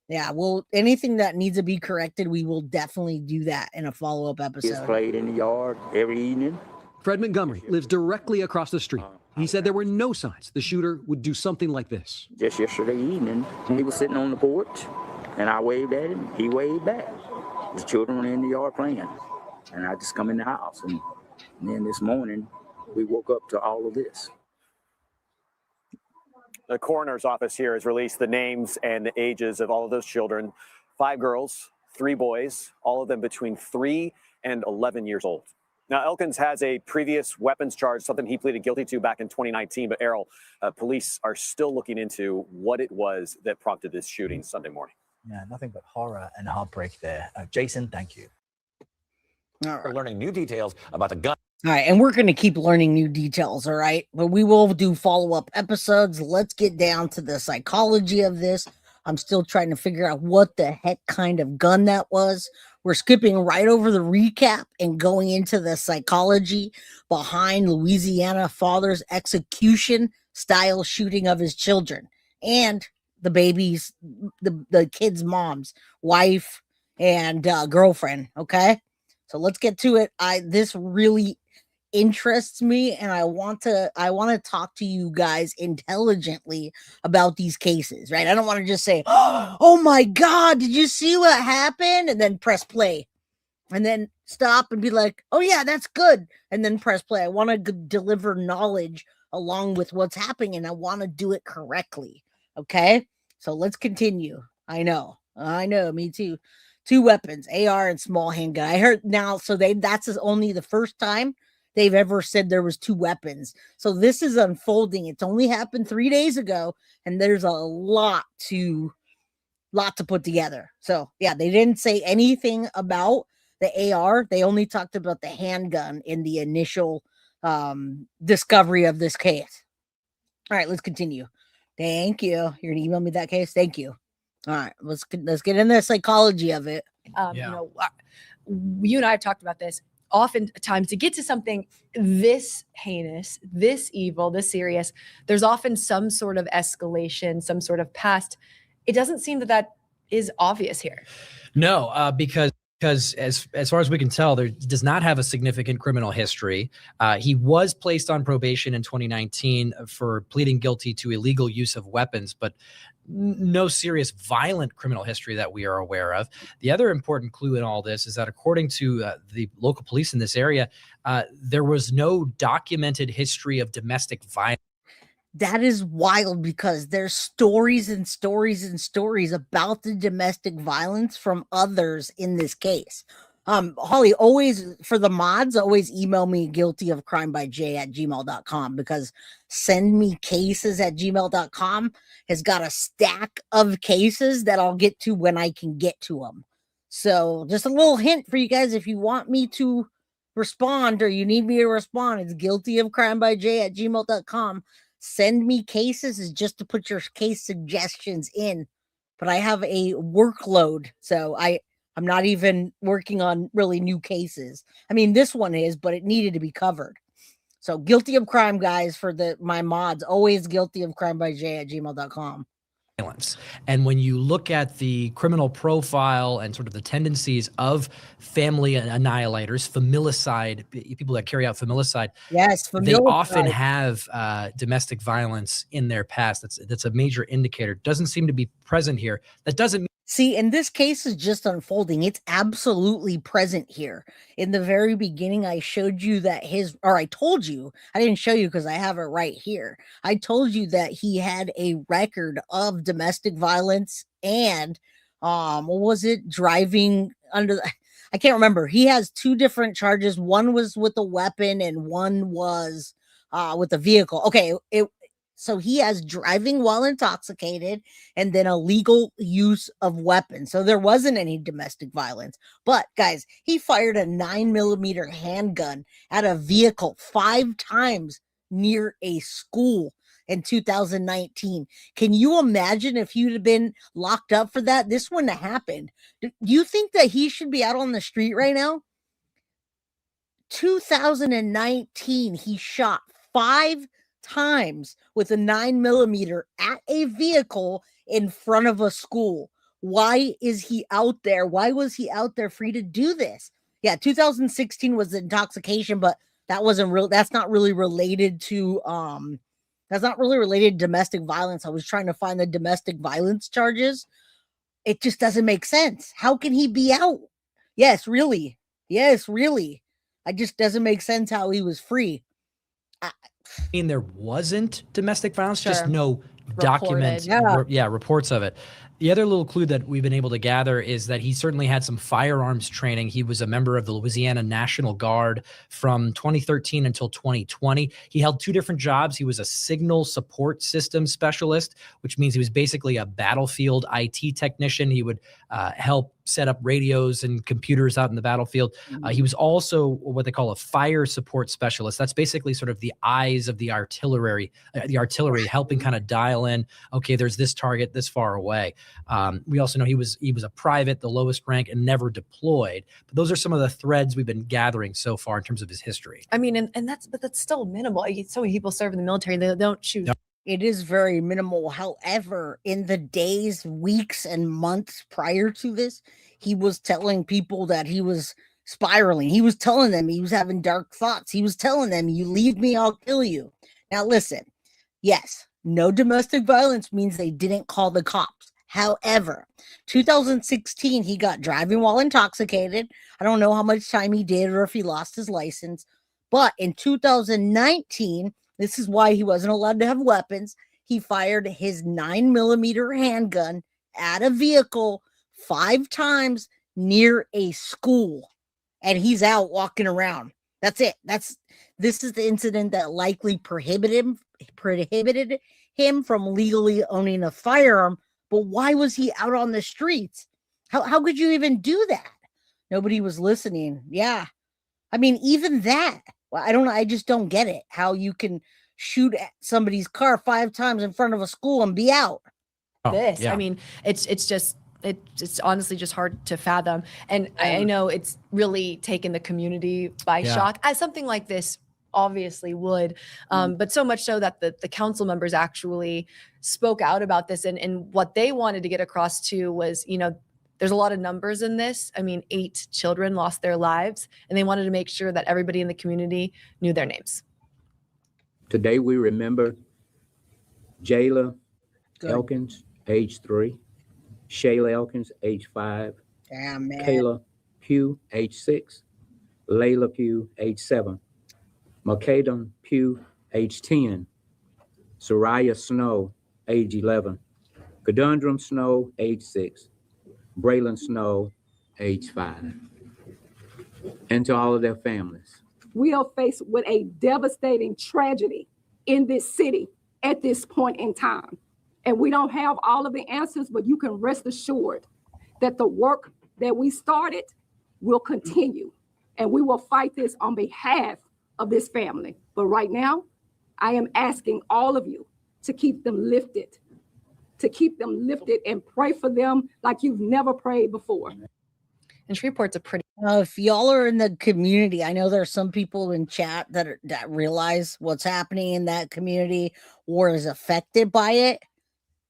yeah, anything that needs to be corrected, we will definitely do that in a follow-up episode. It's played in the yard every evening. Fred Montgomery lives directly across the street. He said there were no signs the shooter would do something like this. Just yesterday evening, he was sitting on the porch, and I waved at him. He waved back. The children were in the yard playing, and I just come in the house. And then this morning, we woke up to all of this. The coroner's office here has released the names and the ages of all of those children. 5 girls, 3 boys, all of them between 3 and 11 years old. Now, Elkins has a previous weapons charge, something he pleaded guilty to back in 2019. But Errol, police are still looking into what it was that prompted this shooting Sunday morning. Yeah, nothing but horror and heartbreak there. Jason, thank you. We're learning new details about the gun. All right, and we're going to keep learning new details, all right? But we will do follow-up episodes. Let's get down to the psychology of this. I'm still trying to figure out what the heck kind of gun that was. We're skipping right over the recap and going into the psychology behind Louisiana father's execution-style shooting of his children and the baby's, the kid's mom's wife and girlfriend, okay? So let's get to it. This really interests me, and I want to talk to you guys intelligently about these cases, right? I don't want to just say, oh my God, did you see what happened? And then press play and then stop and be like, oh yeah, that's good. And then press play. I want to deliver knowledge along with what's happening, and I want to do it correctly. Okay. So let's continue. I know, me too. 2 weapons, AR and small handgun. I heard now, so that's only the first time they've ever said there was 2 weapons. So this is unfolding. It's only happened 3 days ago, and there's a lot to put together. So yeah, they didn't say anything about the AR. They only talked about the handgun in the initial discovery of this case. All right, let's continue. Thank you. You're gonna email me that case? Thank you. All right, let's get into the psychology of it. You know, you and I have talked about this. Oftentimes, to get to something this heinous, this evil, this serious, there's often some sort of escalation, some sort of past. It doesn't seem that is obvious here. No, because as far as we can tell, there does not have a significant criminal history. He was placed on probation in 2019 for pleading guilty to illegal use of weapons, but no serious violent criminal history that we are aware of. The other important clue in all this is that according to the local police in this area, there was no documented history of domestic violence. That is wild because there's stories and stories and stories about the domestic violence from others in this case. Holly, always for the mods, always email me guiltyofcrimebyj@gmail.com because sendmecases@gmail.com has got a stack of cases that I'll get to when I can get to them. So just a little hint for you guys, if you want me to respond or you need me to respond, it's guiltyofcrimebyj@gmail.com. Send me cases is just to put your case suggestions in, but I have a workload, so I'm not even working on really new cases. I mean, this one is, but it needed to be covered. So guilty of crime, guys, for my mods, always guiltyofcrimebyj@gmail.com. And when you look at the criminal profile and sort of the tendencies of family annihilators, familicide, people that carry out familicide, yes, they often have domestic violence in their past. That's a major indicator. Doesn't seem to be present here. That doesn't mean. See, and this case is just unfolding. It's absolutely present here. In the very beginning, I showed you that I told you, I didn't show you because I have it right here. I told you that he had a record of domestic violence and, what was it? Driving under, I can't remember. He has 2 different charges. One was with a weapon and one was with a vehicle. Okay, so he has driving while intoxicated and then illegal use of weapons. So there wasn't any domestic violence. But guys, he fired a 9mm handgun at a vehicle 5 times near a school in 2019. Can you imagine if you'd have been locked up for that? This wouldn't have happened. Do you think that he should be out on the street right now? 2019, he shot 5 times with a 9mm at a vehicle in front of a school. Why is he out there? Why was he out there free to do this? Yeah, 2016 was intoxication, but that wasn't real. That's not really related to domestic violence. I was trying to find the domestic violence charges. It just doesn't make sense. How can he be out? Yes, really. It just doesn't make sense how he was free. There wasn't domestic violence, just Sure. no document, Yeah. reports of it. The other little clue that we've been able to gather is that he certainly had some firearms training. He was a member of the Louisiana National Guard from 2013 until 2020. He held 2 different jobs. He was a signal support system specialist, which means he was basically a battlefield IT technician. He would help set up radios and computers out in the battlefield. He was also what they call a fire support specialist. That's basically sort of the eyes of the artillery helping kind of dial in, okay, there's this target this far away. We also know he was a private, the lowest rank, and never deployed. But those are some of the threads we've been gathering so far in terms of his history. I mean, and that's still minimal. So many people serve in the military, they don't shoot. It is very minimal. However, in the days, weeks, and months prior to this, he was telling people that he was spiraling. He was telling them he was having dark thoughts. He was telling them, you leave me, I'll kill you. Now, listen, yes, no domestic violence means they didn't call the cops. However, 2016, he got driving while intoxicated. I don't know how much time he did or if he lost his license. But in 2019, this is why he wasn't allowed to have weapons. He fired his 9mm handgun at a vehicle 5 times near a school. And he's out walking around. That's it. This is the incident that likely prohibited him from legally owning a firearm. But why was he out on the streets? How could you even do that? Nobody was listening. Yeah. I mean, even that. Well, I don't know. I just don't get it. How you can shoot at somebody's car 5 times in front of a school and be out. I mean, it's honestly just hard to fathom. And I know it's really taken the community by shock, as something like this obviously would. But so much so that the council members actually spoke out about this. And what they wanted to get across to was, there's a lot of numbers in this. I mean, 8 children lost their lives, and they wanted to make sure that everybody in the community knew their names. Today we remember Jayla Elkins, age 3, Shayla Elkins, age 5, Damn, man. Kayla Pugh, age 6, Layla Pugh, age 7, Massacre Pugh, age 10, Sariahh Snow, age 11, Khedarrion Snow, age 6, Braylon Snow, age 5, and to all of their families. We are faced with a devastating tragedy in this city at this point in time. And we don't have all of the answers, but you can rest assured that the work that we started will continue. And we will fight this on behalf of this family. But right now, I am asking all of you to keep them lifted, and pray for them like you've never prayed before. And Shreveport's a pretty. If y'all are in the community, I know there are some people in chat that realize what's happening in that community or is affected by it.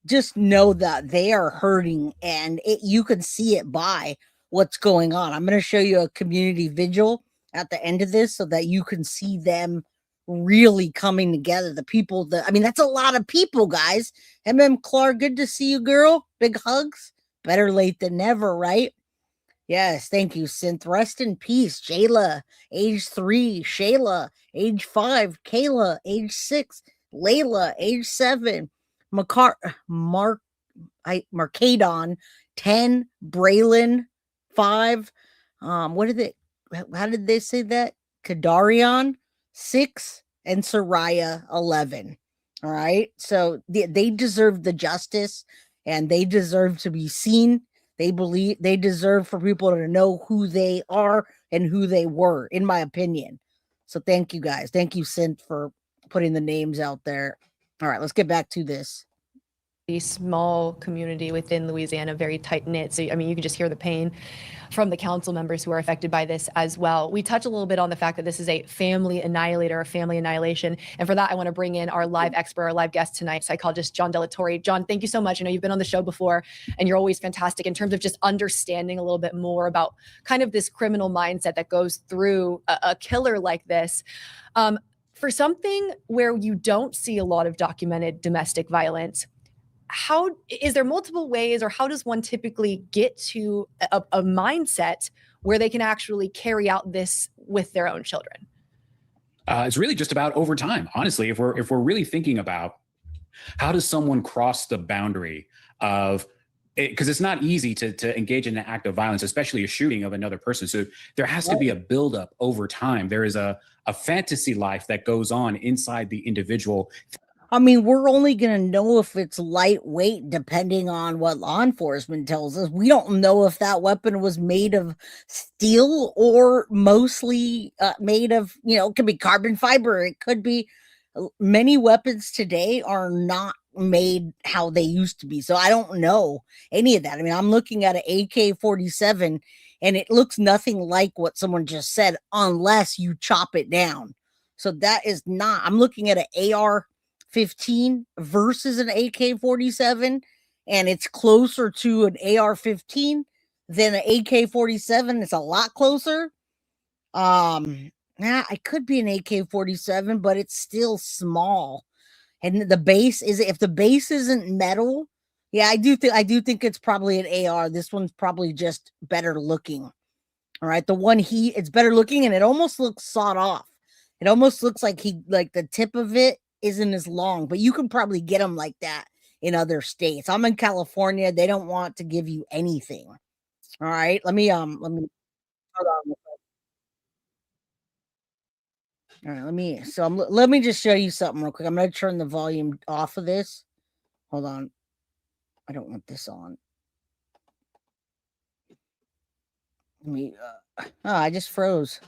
Just know that they are hurting, and you can see it by what's going on. I'm going to show you a community vigil at the end of this so that you can see them really coming together. The people that's a lot of people, guys. Clark, good to see you, girl. Big hugs. Better late than never, right? Yes, thank you, Synth. Rest in peace. Jayla, age 3. Shayla, age 5. Kayla, age 6. Layla, age 7. Markadon, 10. Braylon, 5. How did they say that? Khedarrion, 6. And Sariahh, 11. All right. So they deserve the justice, and they deserve to be seen. They deserve for people to know who they are and who they were, in my opinion. So thank you, guys. Thank you, Synth, for putting the names out there. All right, let's get back to this. A small community within Louisiana, very tight knit. So, I mean, you can just hear the pain from the council members who are affected by this as well. We touch a little bit on the fact that this is a family annihilator, a family annihilation. And for that, I want to bring in our live expert, our live guest tonight, psychologist John Delatorre. John, thank you so much. I know you've been on the show before, and you're always fantastic in terms of just understanding a little bit more about kind of this criminal mindset that goes through a killer like this. For something where you don't see a lot of documented domestic violence, how is there multiple ways, or how does one typically get to a mindset where they can actually carry out this with their own children? It's really just about over time. Honestly, if we're really thinking about how does someone cross the boundary of, because it's not easy to engage in an act of violence, especially a shooting of another person. So there has to be a buildup over time. There is a fantasy life that goes on inside the individual. I mean, we're only going to know if it's lightweight depending on what law enforcement tells us. We don't know if that weapon was made of steel or mostly made of, it could be carbon fiber. It could be many weapons today are not made how they used to be. So I don't know any of that. I mean, I'm looking at an AK-47 and it looks nothing like what someone just said unless you chop it down. So that is not, I'm looking at an AR-15 versus an AK-47, and it's closer to an AR-15 than an AK-47. It's a lot closer. It could be an AK-47, but it's still small. And the base is, if the base isn't metal, yeah, I do think it's probably an AR. This one's probably just better looking. All right, it's better looking, and it almost looks sawed off. It almost looks like the tip of it isn't as long, but you can probably get them like that in other states. I'm in California. They don't want to give you anything. All right, let me hold on. All right, let me just show you something real quick. I'm going to turn the volume off of this. Hold on. I don't want this on. Let me I just froze.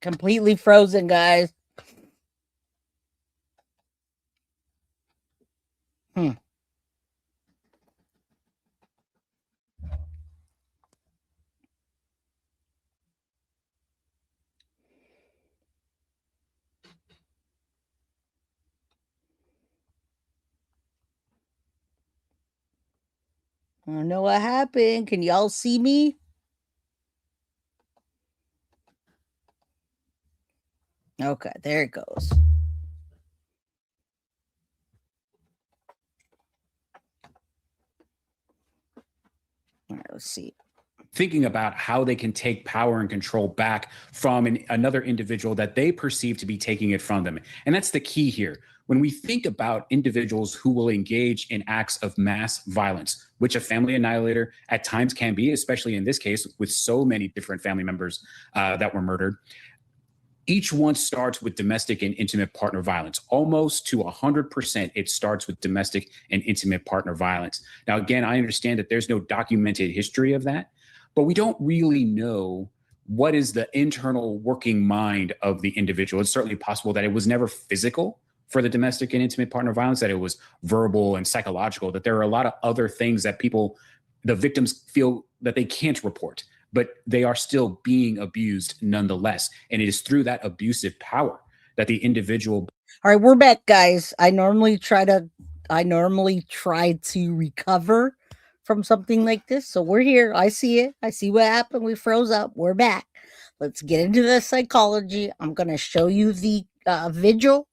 Completely frozen, guys. I don't know what happened. Can y'all see me? Okay, there it goes. All right, let's see. Thinking about how they can take power and control back from another individual that they perceive to be taking it from them. And that's the key here. When we think about individuals who will engage in acts of mass violence, which a family annihilator at times can be, especially in this case with so many different family members that were murdered, each one starts with domestic and intimate partner violence. Almost to 100%, it starts with domestic and intimate partner violence. Now, again, I understand that there's no documented history of that, but we don't really know what is the internal working mind of the individual. It's certainly possible that it was never physical for the domestic and intimate partner violence, that it was verbal and psychological, that there are a lot of other things that the victims feel that they can't report, but they are still being abused nonetheless. And it is through that abusive power that the individual. All right, we're back, guys. I normally try to recover from something like this. So we're here. I see it. I see what happened. We froze up. We're back. Let's get into the psychology. I'm going to show you the vigil,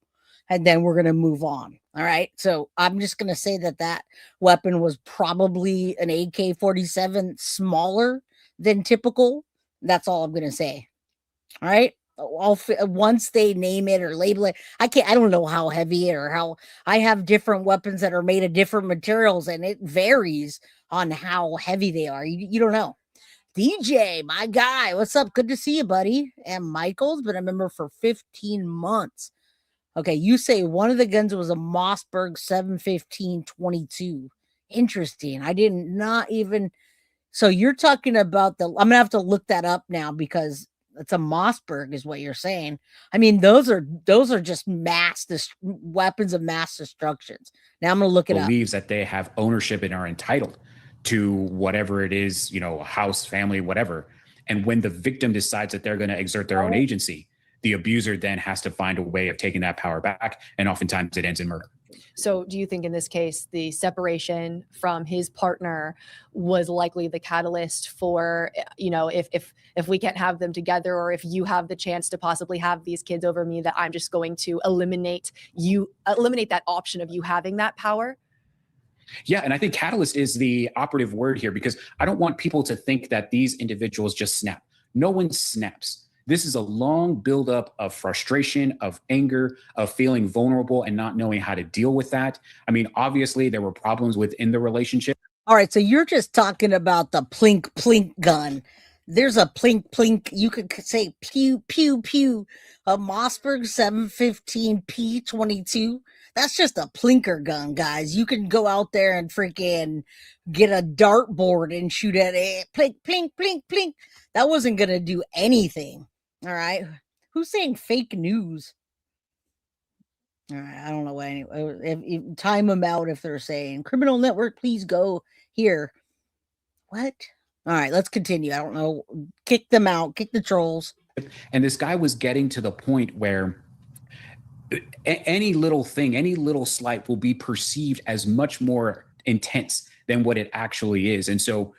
and then we're going to move on. All right. So I'm just going to say that weapon was probably an AK-47 smaller than typical. That's all I'm going to say. All right. Once they name it or label it, I don't know how heavy or how. I have different weapons that are made of different materials, and it varies on how heavy they are. You don't know. DJ, my guy, what's up? Good to see you, buddy. And Michael's been a member for 15 months. Okay, you say one of the guns was a Mossberg 715-22. Interesting. I did not even. So you're talking about I'm gonna have to look that up now because it's a Mossberg, is what you're saying. I mean, those are just weapons of mass destructions. Now I'm gonna look it up. Believes that they have ownership and are entitled to whatever it is, a house, family, whatever. And when the victim decides that they're going to exert their own agency, the abuser then has to find a way of taking that power back, and oftentimes it ends in murder. So do you think in this case, the separation from his partner was likely the catalyst for, if we can't have them together, or if you have the chance to possibly have these kids over me, that I'm just going to eliminate that option of you having that power? Yeah, and I think catalyst is the operative word here, because I don't want people to think that these individuals just snap. No one snaps. This is a long buildup of frustration, of anger, of feeling vulnerable and not knowing how to deal with that. I mean, obviously, there were problems within the relationship. All right, so you're just talking about the plink plink gun. There's a plink plink. You could say pew pew pew. A Mossberg 715 P22. That's just a plinker gun, guys. You can go out there and freaking get a dartboard and shoot at it. Plink plink plink plink. That wasn't gonna do anything. All right. Who's saying fake news? All right, I don't know what if time them out if they're saying criminal network, please go here. What? All right, let's continue. I don't know. Kick them out. Kick the trolls. And this guy was getting to the point where any little thing, any little slight will be perceived as much more intense than what it actually is. And so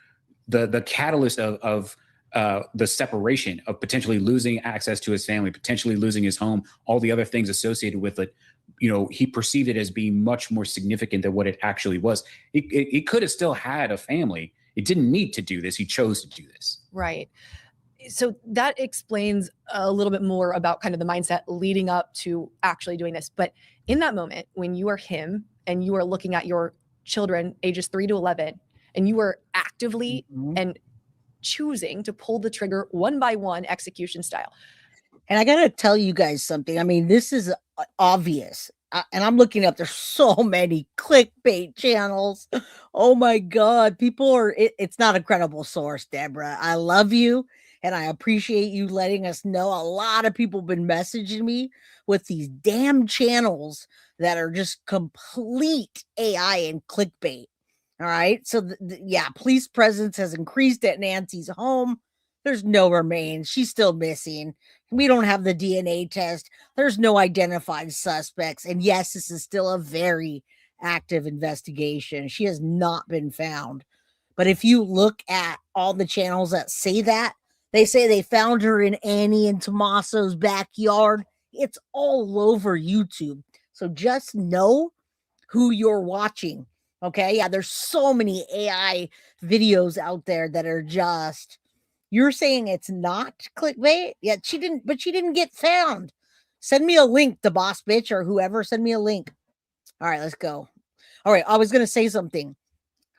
the catalyst of the separation, of potentially losing access to his family, potentially losing his home, all the other things associated with it, he perceived it as being much more significant than what it actually was. He could have still had a family. It didn't need to do this. He chose to do this. Right. So that explains a little bit more about kind of the mindset leading up to actually doing this. But in that moment, when you are him and you are looking at your children ages 3 to 11, and you are actively and choosing to pull the trigger one by one, execution style. And I got to tell you guys something. I mean, this is obvious. And I'm looking up, there's so many clickbait channels. Oh my God. People are, it's not a credible source, Deborah. I love you. And I appreciate you letting us know. A lot of people have been messaging me with these damn channels that are just complete AI and clickbait. All right. So yeah, police presence has increased at Nancy's home. There's no remains. She's still missing. We don't have the DNA test. There's no identified suspects. And yes, this is still a very active investigation. She has not been found. But if you look at all the channels that say that, they say they found her in Annie and Tommaso's backyard. It's all over YouTube. So just know who you're watching. Okay. Yeah, there's so many AI videos out there that are just, you're saying it's not clickbait? Yeah, she didn't get found. Send me a link, the boss bitch or whoever. Send me a link. All right, let's go. All right, I was going to say something.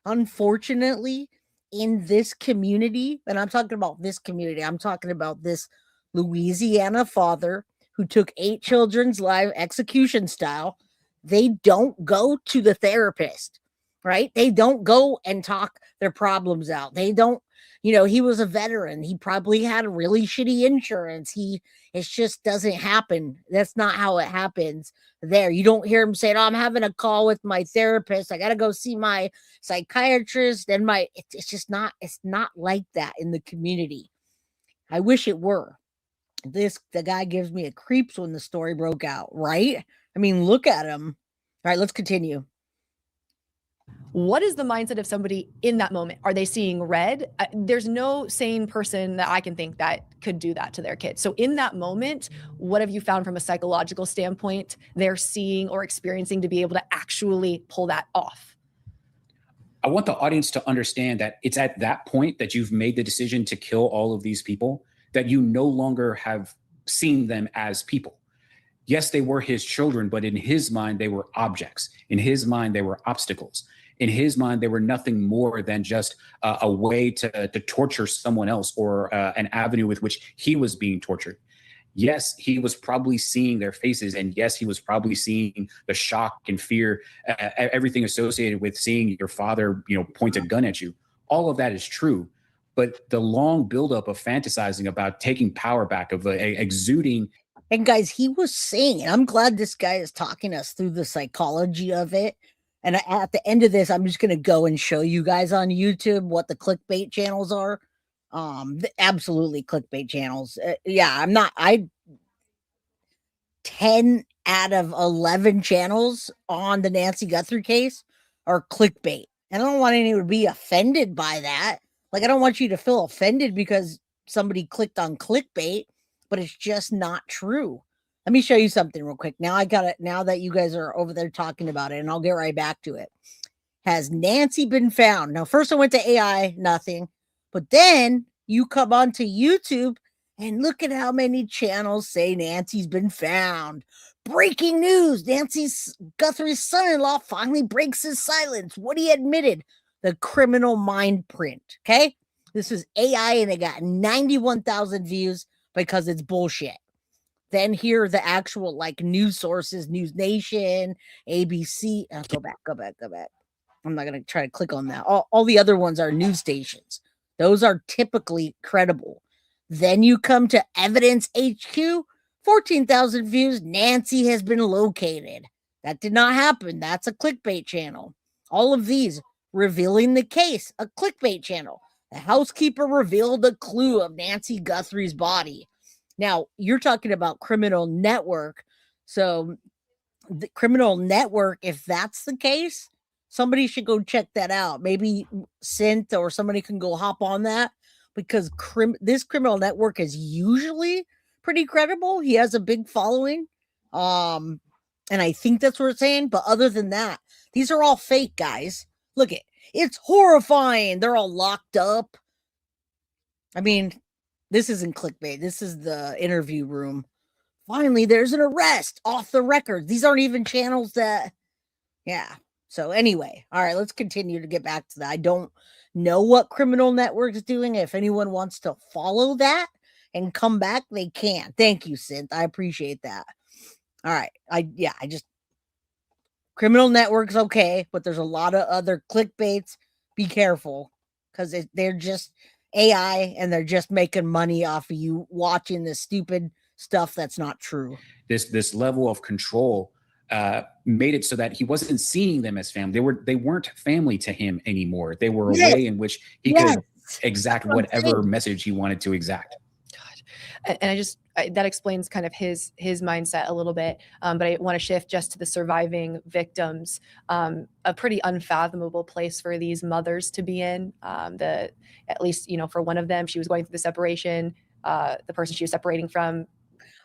Unfortunately, in this community, and I'm talking about this community, I'm talking about this Louisiana father who took 8 children's live execution style. They don't go to the therapist, right? They don't go and talk their problems out. They don't, he was a veteran. He probably had really shitty insurance. It just doesn't happen. That's not how it happens there. You don't hear him saying, oh, I'm having a call with my therapist. I got to go see my psychiatrist. And it's just not, it's not like that in the community. I wish it were. The guy gives me a creeps when the story broke out, right? I mean, look at him. All right, let's continue. What is the mindset of somebody in that moment? Are they seeing red? There's no sane person that I can think that could do that to their kids. So in that moment, what have you found from a psychological standpoint they're seeing or experiencing to be able to actually pull that off? I want the audience to understand that it's at that point that you've made the decision to kill all of these people, that you no longer have seen them as people. Yes, they were his children, but in his mind, they were objects. In his mind, they were obstacles. In his mind, they were nothing more than just a way to torture someone else, or an avenue with which he was being tortured. Yes, he was probably seeing their faces, and yes, he was probably seeing the shock and fear, everything associated with seeing your father, point a gun at you. All of that is true, but the long buildup of fantasizing about taking power back, of exuding. And guys, he was saying, and I'm glad this guy is talking us through the psychology of it. And at the end of this, I'm just going to go and show you guys on YouTube what the clickbait channels are. Absolutely clickbait channels. 10 out of 11 channels on the Nancy Guthrie case are clickbait. And I don't want anyone to be offended by that. Like, I don't want you to feel offended because somebody clicked on clickbait, but it's just not true. Let me show you something real quick. Now I got it. Now that you guys are over there talking about it, and I'll get right back to it. Has Nancy been found? Now, first I went to AI, nothing. But then you come onto YouTube and look at how many channels say Nancy's been found. Breaking news. Nancy's Guthrie's son-in-law finally breaks his silence. What he admitted. The criminal mind print. Okay. This is AI and it got 91,000 views because it's bullshit. Then here are the actual like news sources, News Nation, ABC. Go back. I'm not going to try to click on that. All the other ones are news stations. Those are typically credible. Then you come to Evidence HQ, 14,000 views. Nancy has been located. That did not happen. That's a clickbait channel. All of these revealing the case, a clickbait channel. The housekeeper revealed a clue of Nancy Guthrie's body. Now, you're talking about Criminal Network. So the Criminal Network, if that's the case, somebody should go check that out. Maybe Synth or somebody can go hop on that because this Criminal Network is usually pretty credible. He has a big following. And I think that's what it's saying. But other than that, these are all fake, guys. Look it. It's horrifying. They're all locked up. I mean, this isn't clickbait. This is the interview room. Finally, there's an arrest off the record. These aren't even channels that, yeah. So anyway, all right, let's continue to get back to that. I don't know what Criminal Network is doing. If anyone wants to follow that and come back, they can. Thank you, Synth. I appreciate that. All right. Criminal Network's okay, but there's a lot of other clickbaits. Be careful because they're just AI and they're just making money off of you watching this stupid stuff that's not true. This level of control made it so that he wasn't seeing them as family. They weren't family to him anymore. They were a way in which he could exact whatever message he wanted to exact. And that explains kind of his mindset a little bit. But I want to shift just to the surviving victims. A pretty unfathomable place for these mothers to be in. At least, for one of them, she was going through the separation. The person she was separating from.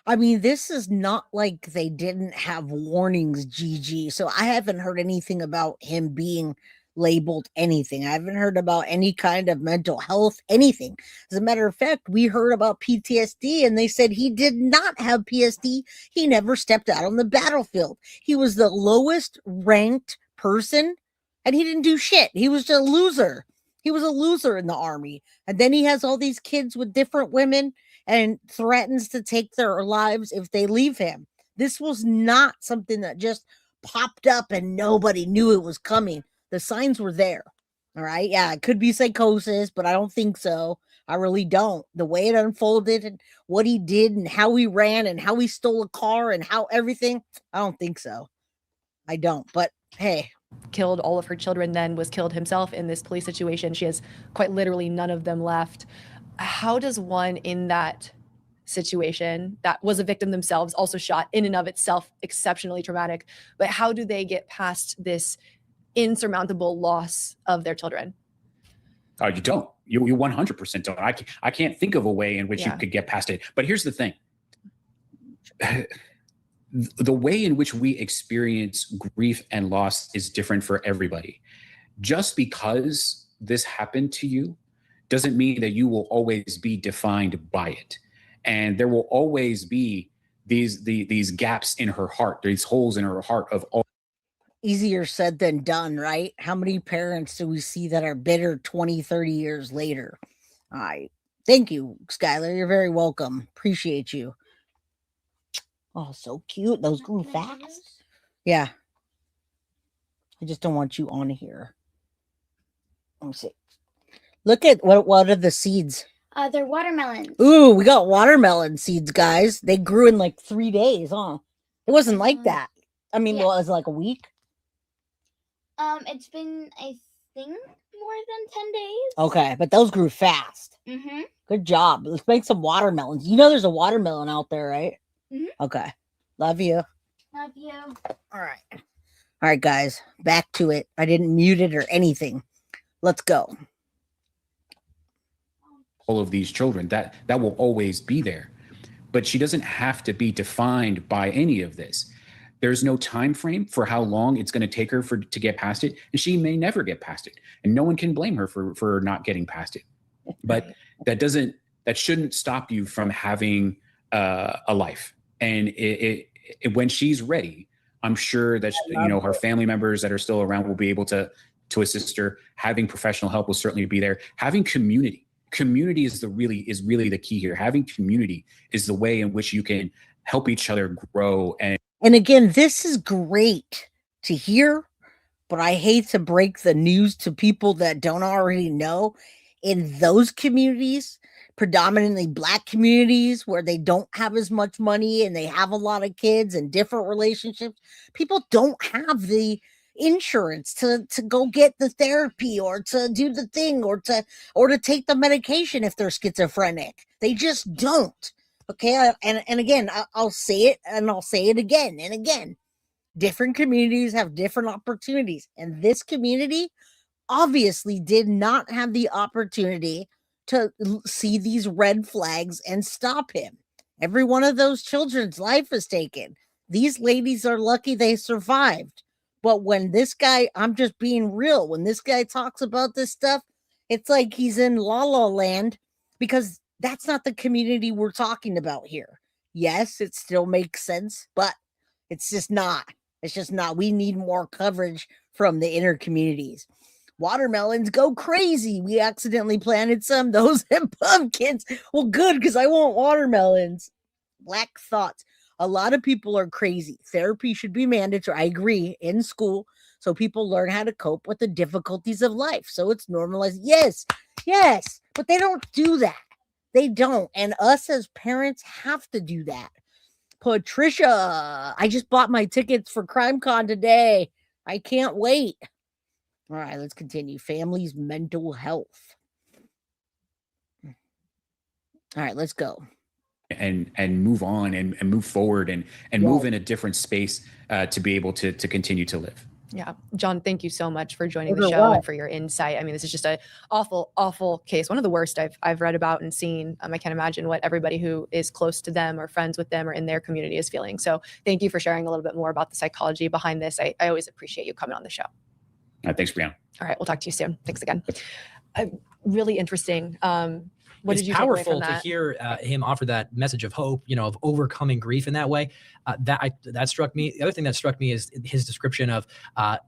I mean, this is not like they didn't have warnings, GG. So I haven't heard anything about him being labeled anything. I haven't heard about any kind of mental health, anything. As a matter of fact, we heard about PTSD and they said he did not have PTSD. He never stepped out on the battlefield. He was the lowest ranked person and he didn't do shit. He was just a loser. He was a loser in the army. And then he has all these kids with different women and threatens to take their lives if they leave him. This was not something that just popped up and nobody knew it was coming. The signs were there. All right. Yeah, it could be psychosis, but I don't think so. I really don't. The way it unfolded and what he did and how he ran and how he stole a car and how everything, I don't think so. I don't. But hey. Killed all of her children, then was killed himself in this police situation. She has quite literally none of them left. How does one in that situation that was a victim themselves, also shot in and of itself, exceptionally traumatic, but how do they get past this insurmountable loss of their children? You don't. You 100% don't. I can't think of a way in which you could get past it. But here's the thing. The way in which we experience grief and loss is different for everybody. Just because this happened to you doesn't mean that you will always be defined by it. And there will always be these gaps in her heart, these holes in her heart of all. Easier said than done, right? How many parents do we see that are bitter 20, 30 years later? All right. Thank you, Skylar. You're very welcome. Appreciate you. Oh, so cute. Those grew fast. Yeah. I just don't want you on here. Let me see. Look at what are the seeds? They're watermelons. Ooh, we got watermelon seeds, guys. They grew in like 3 days, huh? It wasn't like that. I mean, well, it was like a week. It's been, I think, more than 10 days. Okay, but those grew fast. Mm-hmm. Good job. Let's make some watermelons. You know there's a watermelon out there, right? Mm-hmm. Okay. Love you. Love you. All right, guys. Back to it. I didn't mute it or anything. Let's go. All of these children, that will always be there. But she doesn't have to be defined by any of this. There's no time frame for how long it's going to take her to get past it, and she may never get past it. And no one can blame her for not getting past it. But that shouldn't stop you from having a life. And when she's ready, I'm sure that her family members that are still around will be able to assist her. Having professional help will certainly be there. Having community. community is really the key here. Having community is the way in which you can help each other grow. And again, this is great to hear, but I hate to break the news to people that don't already know. In those communities, predominantly Black communities where they don't have as much money and they have a lot of kids and different relationships, people don't have the insurance to go get the therapy or to do the thing or to take the medication if they're schizophrenic. They just don't. Okay, and again, I'll say it and I'll say it again and again. Different communities have different opportunities, and this community obviously did not have the opportunity to see these red flags and stop him. Every one of those children's life is taken. These ladies are lucky they survived. But when this guy, I'm just being real, when this guy talks about this stuff, it's like he's in La La Land, because that's not the community we're talking about here. Yes, it still makes sense, but it's just not. It's just not. We need more coverage from the inner communities. Watermelons go crazy. We accidentally planted some. Those and pumpkins. Well, good, because I want watermelons. Black thoughts. A lot of people are crazy. Therapy should be mandatory. I agree, in school, so people learn how to cope with the difficulties of life. So it's normalized. Yes, but they don't do that. They don't. And us as parents have to do that. Patricia, I just bought my tickets for CrimeCon today. I can't wait. All right, let's continue. Families' mental health. All right, let's go. And move on and move forward and move in a different space to be able to continue to live. Yeah. John, thank you so much for joining the show and for your insight. I mean, this is just an awful, awful case. One of the worst I've read about and seen. I can't imagine what everybody who is close to them or friends with them or in their community is feeling. So thank you for sharing a little bit more about the psychology behind this. I always appreciate you coming on the show. Thanks, Brianna. All right. We'll talk to you soon. Thanks again. Really interesting. What it's did you take away from powerful to that? hear him offer that message of hope, of overcoming grief in that way. That struck me. The other thing that struck me is his description of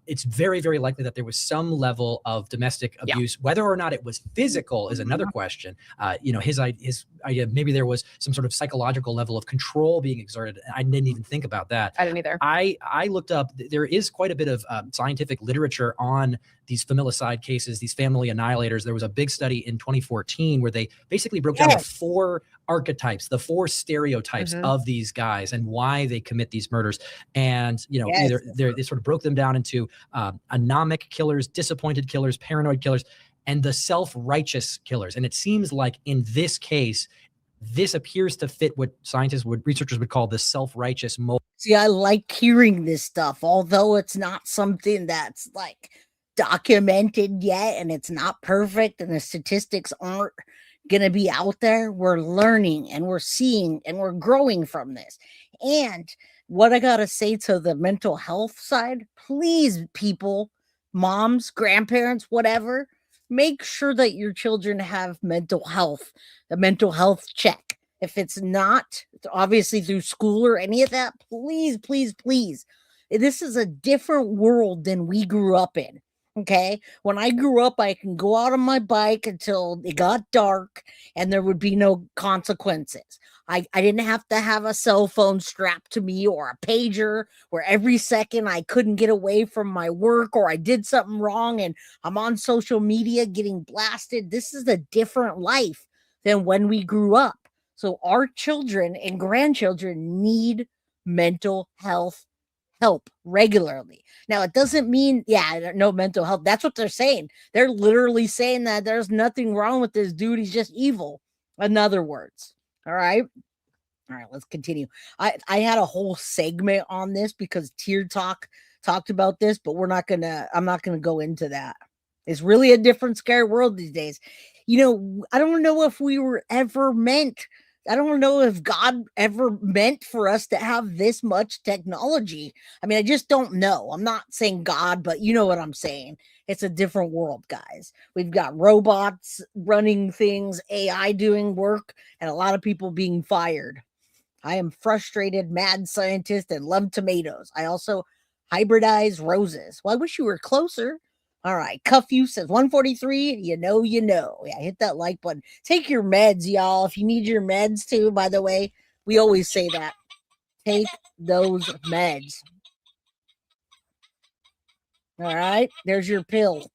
it's very, very likely that there was some level of domestic abuse. Whether or not it was physical is another question. His idea, maybe there was some sort of psychological level of control being exerted. I didn't even think about that. I didn't either. I looked up, there is quite a bit of scientific literature on these familicide cases, these family annihilators. There was a big study in 2014 where they basically broke down the 4 archetypes, the 4 stereotypes of these guys and why they commit these murders. And, either they sort of broke them down into anomic killers, disappointed killers, paranoid killers, and the self-righteous killers. And it seems like in this case, this appears to fit what researchers would call the self-righteous mold. See, I like hearing this stuff, although it's not something that's like documented yet and it's not perfect and the statistics aren't going to be out there. We're learning and we're seeing and we're growing from this. And what I got to say to the mental health side, please, people, moms, grandparents, whatever, make sure that your children have mental health, a mental health check. If it's not, obviously through school or any of that, please, please, please. This is a different world than we grew up in. Okay. When I grew up, I can go out on my bike until it got dark and there would be no consequences. I didn't have to have a cell phone strapped to me or a pager where every second I couldn't get away from my work or I did something wrong and I'm on social media getting blasted. This is a different life than when we grew up. So our children and grandchildren need mental health help regularly. Now, it doesn't mean, no mental health. That's what they're saying. They're literally saying that there's nothing wrong with this dude. He's just evil. In other words. All right. All right, let's continue. I had a whole segment on this because Tier Talk talked about this, but I'm not gonna go into that. It's really a different scary world these days. I don't know if we were ever meant. I don't know if God ever meant for us to have this much technology. I mean, I just don't know. I'm not saying God, but you know what I'm saying. It's a different world, guys. We've got robots running things, AI doing work, and a lot of people being fired. I am frustrated, mad scientist, and love tomatoes. I also hybridize roses. Well, I wish you were closer. All right. Cuff you says 143. You know. Yeah, hit that like button. Take your meds, y'all. If you need your meds too, by the way, we always say that. Take those meds. All right. There's your pill.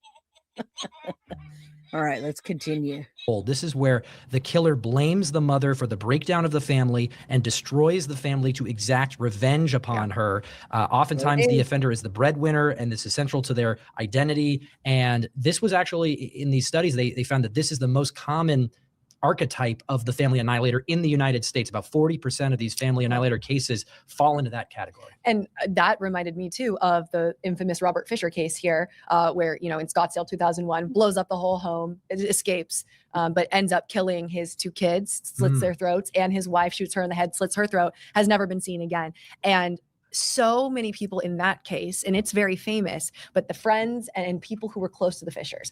All right, let's continue. This is where the killer blames the mother for the breakdown of the family and destroys the family to exact revenge upon her. Oftentimes, the offender is the breadwinner, and this is central to their identity. And this was actually, in these studies, they found that this is the most common archetype of the family annihilator in the United States. About 40% of these family annihilator cases fall into that category. And that reminded me too of the infamous Robert Fisher case here, where, in Scottsdale 2001, blows up the whole home, escapes, but ends up killing his 2 kids, slits their throats, and his wife shoots her in the head, slits her throat, has never been seen again. And so many people in that case, and it's very famous, but the friends and people who were close to the Fishers,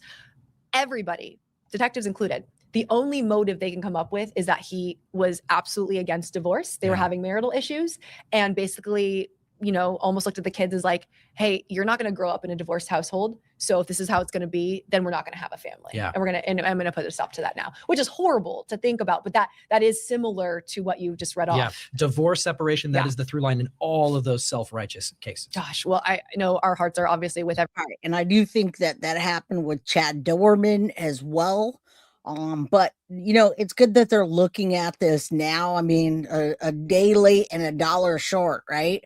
everybody, detectives included, the only motive they can come up with is that he was absolutely against divorce. They were having marital issues, and basically, almost looked at the kids as like, hey, you're not going to grow up in a divorced household. So if this is how it's going to be, then we're not going to have a family. Yeah. And I'm going to put a stop to that now, which is horrible to think about. But that is similar to what you just read off. Yeah. Divorce, separation, that is the through line in all of those self-righteous cases. Gosh, well, I know our hearts are obviously with everybody. And I do think that happened with Chad Dorman as well. But it's good that they're looking at this now. I mean, a day late and a dollar short, right?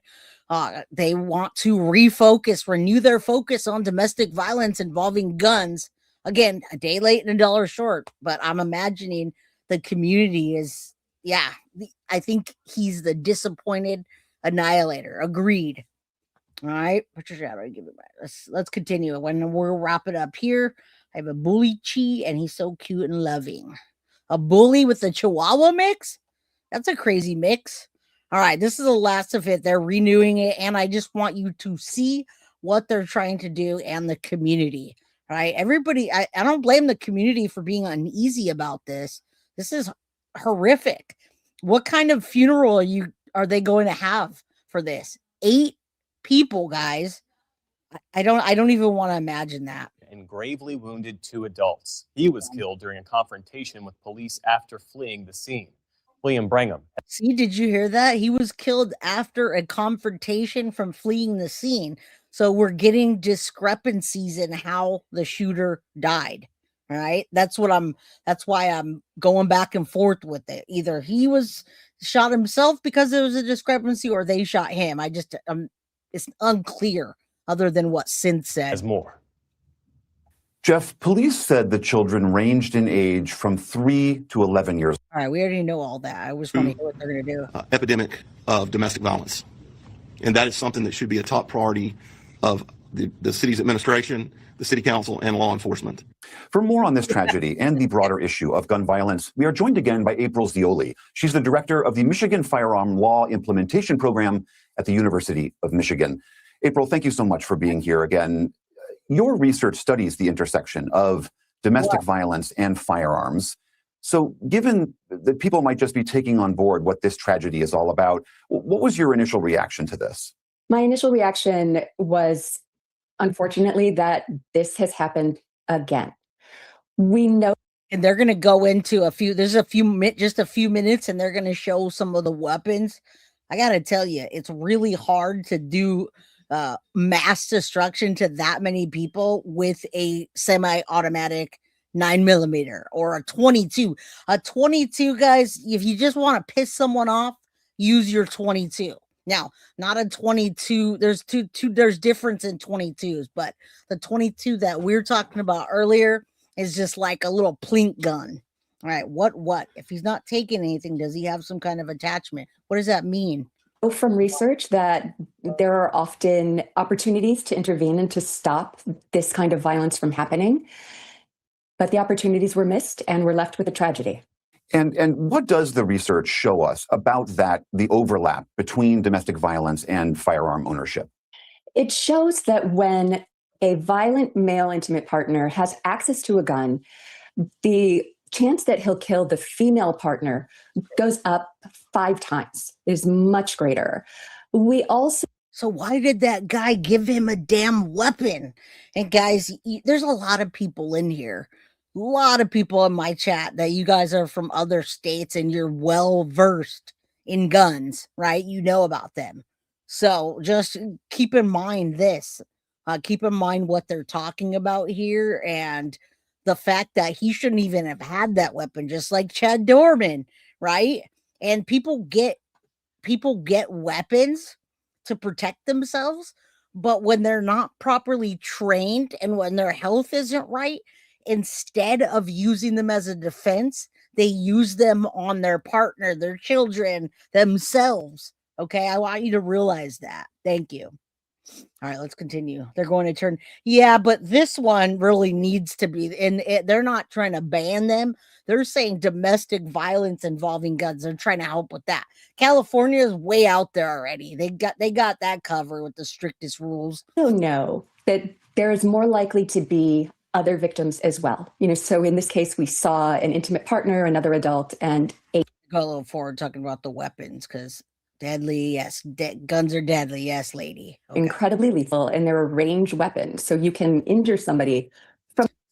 They want to renew their focus on domestic violence involving guns. Again, a day late and a dollar short, but I'm imagining the community is, I think he's the disappointed annihilator. Agreed. All right, Patricia, give it back. Let's continue. When we'll wrap it up here. I have a bully Chi, and he's so cute and loving. A bully with a Chihuahua mix? That's a crazy mix. All right, this is the last of it. They're renewing it, and I just want you to see what they're trying to do and the community. All right, everybody, I don't blame the community for being uneasy about this. This is horrific. What kind of funeral are they going to have for this? 8 people, guys. I don't even want to imagine that. And gravely wounded 2 adults. He was killed during a confrontation with police after fleeing the scene. William Brangham. See, did you hear that? He was killed after a confrontation from fleeing the scene. So we're getting discrepancies in how the shooter died. All right. That's why I'm going back and forth with it. Either he was shot himself because there was a discrepancy, or they shot him. It's unclear other than what Sin said. As more. Jeff, police said the children ranged in age from 3 to 11 years. All right, we already know all that. I just want to hear what they're going to do. Epidemic of domestic violence. And that is something that should be a top priority of the city's administration, the city council, and law enforcement. For more on this tragedy and the broader issue of gun violence, we are joined again by April Zioli. She's the director of the Michigan Firearm Law Implementation Program at the University of Michigan. April, thank you so much for being here again. Your research studies the intersection of domestic violence and firearms. So given that people might just be taking on board what this tragedy is all about, what was your initial reaction to this? My initial reaction was, unfortunately, that this has happened again. We know. And they're going to go into just a few minutes, and they're going to show some of the weapons. I got to tell you, it's really hard to do mass destruction to that many people with a semi-automatic 9mm or a 22. A 22, guys, if you just want to piss someone off, use your 22. Now, not a 22. There's there's difference in 22s, but the 22 that we're talking about earlier is just like a little plink gun. All right, what? If he's not taking anything, does he have some kind of attachment? What does that mean? From research that there are often opportunities to intervene and to stop this kind of violence from happening. But the opportunities were missed, and we're left with a tragedy. And what does the research show us about the overlap between domestic violence and firearm ownership? It shows that when a violent male intimate partner has access to a gun, the chance that he'll kill the female partner goes up 5 times, is much greater. We also So why did that guy give him a damn weapon? And guys, there's a lot of people in here, a lot of people in my chat that you guys are from other states and you're well versed in guns, right? You know about them. So just keep in mind this. Keep in mind what they're talking about here and the fact that he shouldn't even have had that weapon, just like Chad Dorman, right? And people get weapons to protect themselves, but when they're not properly trained and when their health isn't right, instead of using them as a defense, they use them on their partner, their children, themselves. Okay, I want you to realize that. Thank you. All right, let's continue. They're going to turn. Yeah, but this one really needs to be, and they're not trying to ban them. They're saying domestic violence involving guns. They're trying to help with that. California is way out there already. They got that covered with the strictest rules. Oh no, that there is more likely to be other victims as well. So in this case, we saw an intimate partner, another adult, and a go a little forward talking about the weapons because deadly, yes, guns are deadly, yes, lady. Okay. Incredibly lethal, and they're a ranged weapon, so you can injure somebody.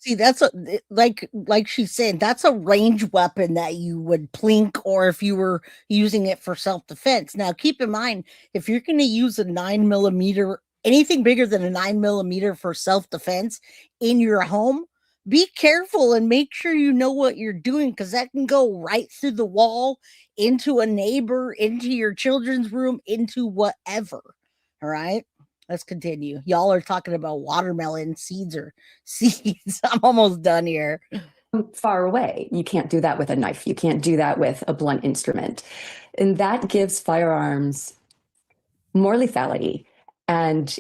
See, that's like she's saying, that's a range weapon that you would plink, or if you were using it for self-defense. Now, keep in mind, if you're going to use a 9mm, anything bigger than a 9mm for self-defense in your home, be careful and make sure you know what you're doing, because that can go right through the wall, into a neighbor, into your children's room, into whatever. All right. Let's continue. Y'all are talking about watermelon seeds or seeds. I'm almost done here. Far away. You can't do that with a knife. You can't do that with a blunt instrument. And that gives firearms more lethality. And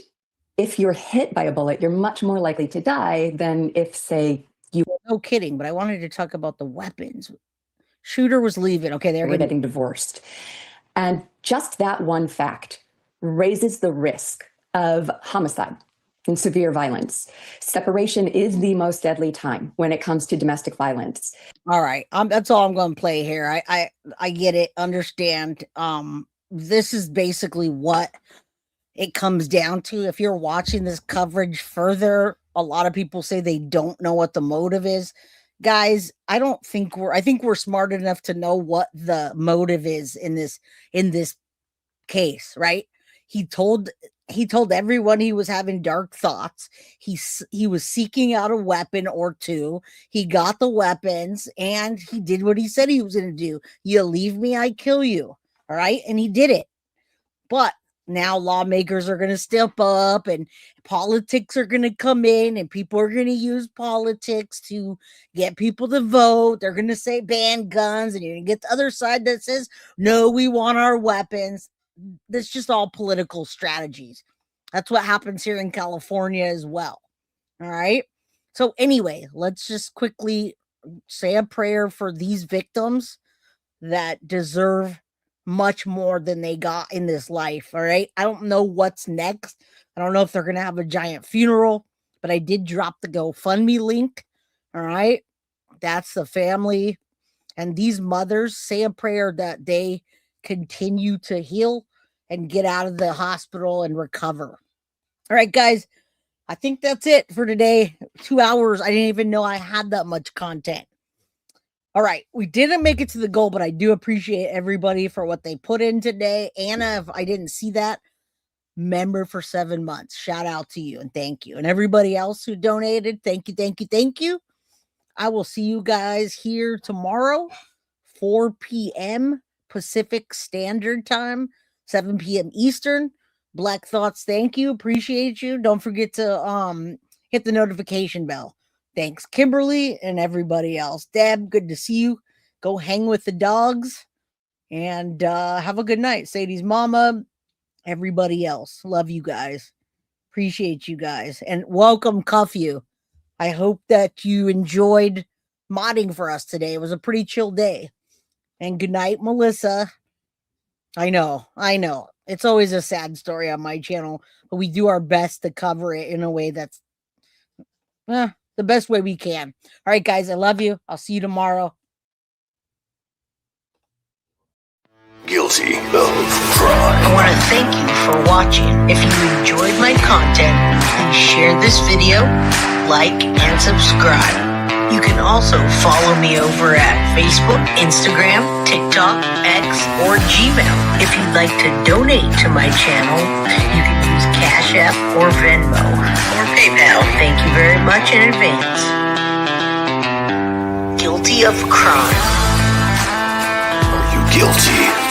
if you're hit by a bullet, you're much more likely to die than if, say, you... No kidding, but I wanted to talk about the weapons. Shooter was leaving. Okay, they're getting divorced. And just that one fact raises the risk of homicide and severe violence. Separation is the most deadly time when it comes to domestic violence. All right. That's all I'm going to play here. I get it. Understand. This is basically what it comes down to. If you're watching this coverage further, a lot of people say they don't know what the motive is. Guys, I think we're smart enough to know what the motive is in this case, right? He told everyone he was having dark thoughts. He was seeking out a weapon or two. He got the weapons and he did what he said he was going to do. You leave me, I kill you. All right. And he did it. But now lawmakers are going to step up and politics are going to come in and people are going to use politics to get people to vote. They're going to say ban guns, and you're going to get the other side that says, no, we want our weapons. That's just all political strategies. That's what happens here in California as well. All right. So anyway, let's just quickly say a prayer for these victims that deserve much more than they got in this life. All right. I don't know what's next. I don't know if they're going to have a giant funeral, but I did drop the GoFundMe link. All right. That's the family. And these mothers, say a prayer that they continue to heal and get out of the hospital and recover. All right, guys, I think that's it for today. 2 hours. I didn't even know I had that much content. All right, we didn't make it to the goal, but I do appreciate everybody for what they put in today. Anna, if I didn't see that, member for 7 months. Shout out to you and thank you. And everybody else who donated, thank you, thank you, thank you. I will see you guys here tomorrow, 4 p.m. Pacific Standard Time, 7 p.m. Eastern. Black Thoughts, thank you. Appreciate you. Don't forget to hit the notification bell. Thanks, Kimberly and everybody else. Deb, good to see you. Go hang with the dogs and have a good night. Sadie's mama, everybody else. Love you guys. Appreciate you guys. And welcome, Cuff You. I hope that you enjoyed modding for us today. It was a pretty chill day. And good night, Melissa. I know. It's always a sad story on my channel, but we do our best to cover it in a way that's the best way we can. All right, guys, I love you. I'll see you tomorrow. guilty of crime. I want to thank you for watching. If you enjoyed my content, please share this video, like, and subscribe. You can also follow me over at Facebook, Instagram, TikTok, X, or Gmail. If you'd like to donate to my channel, you can use Cash App or Venmo or PayPal. Thank you very much in advance. Guilty of crime. Are you guilty?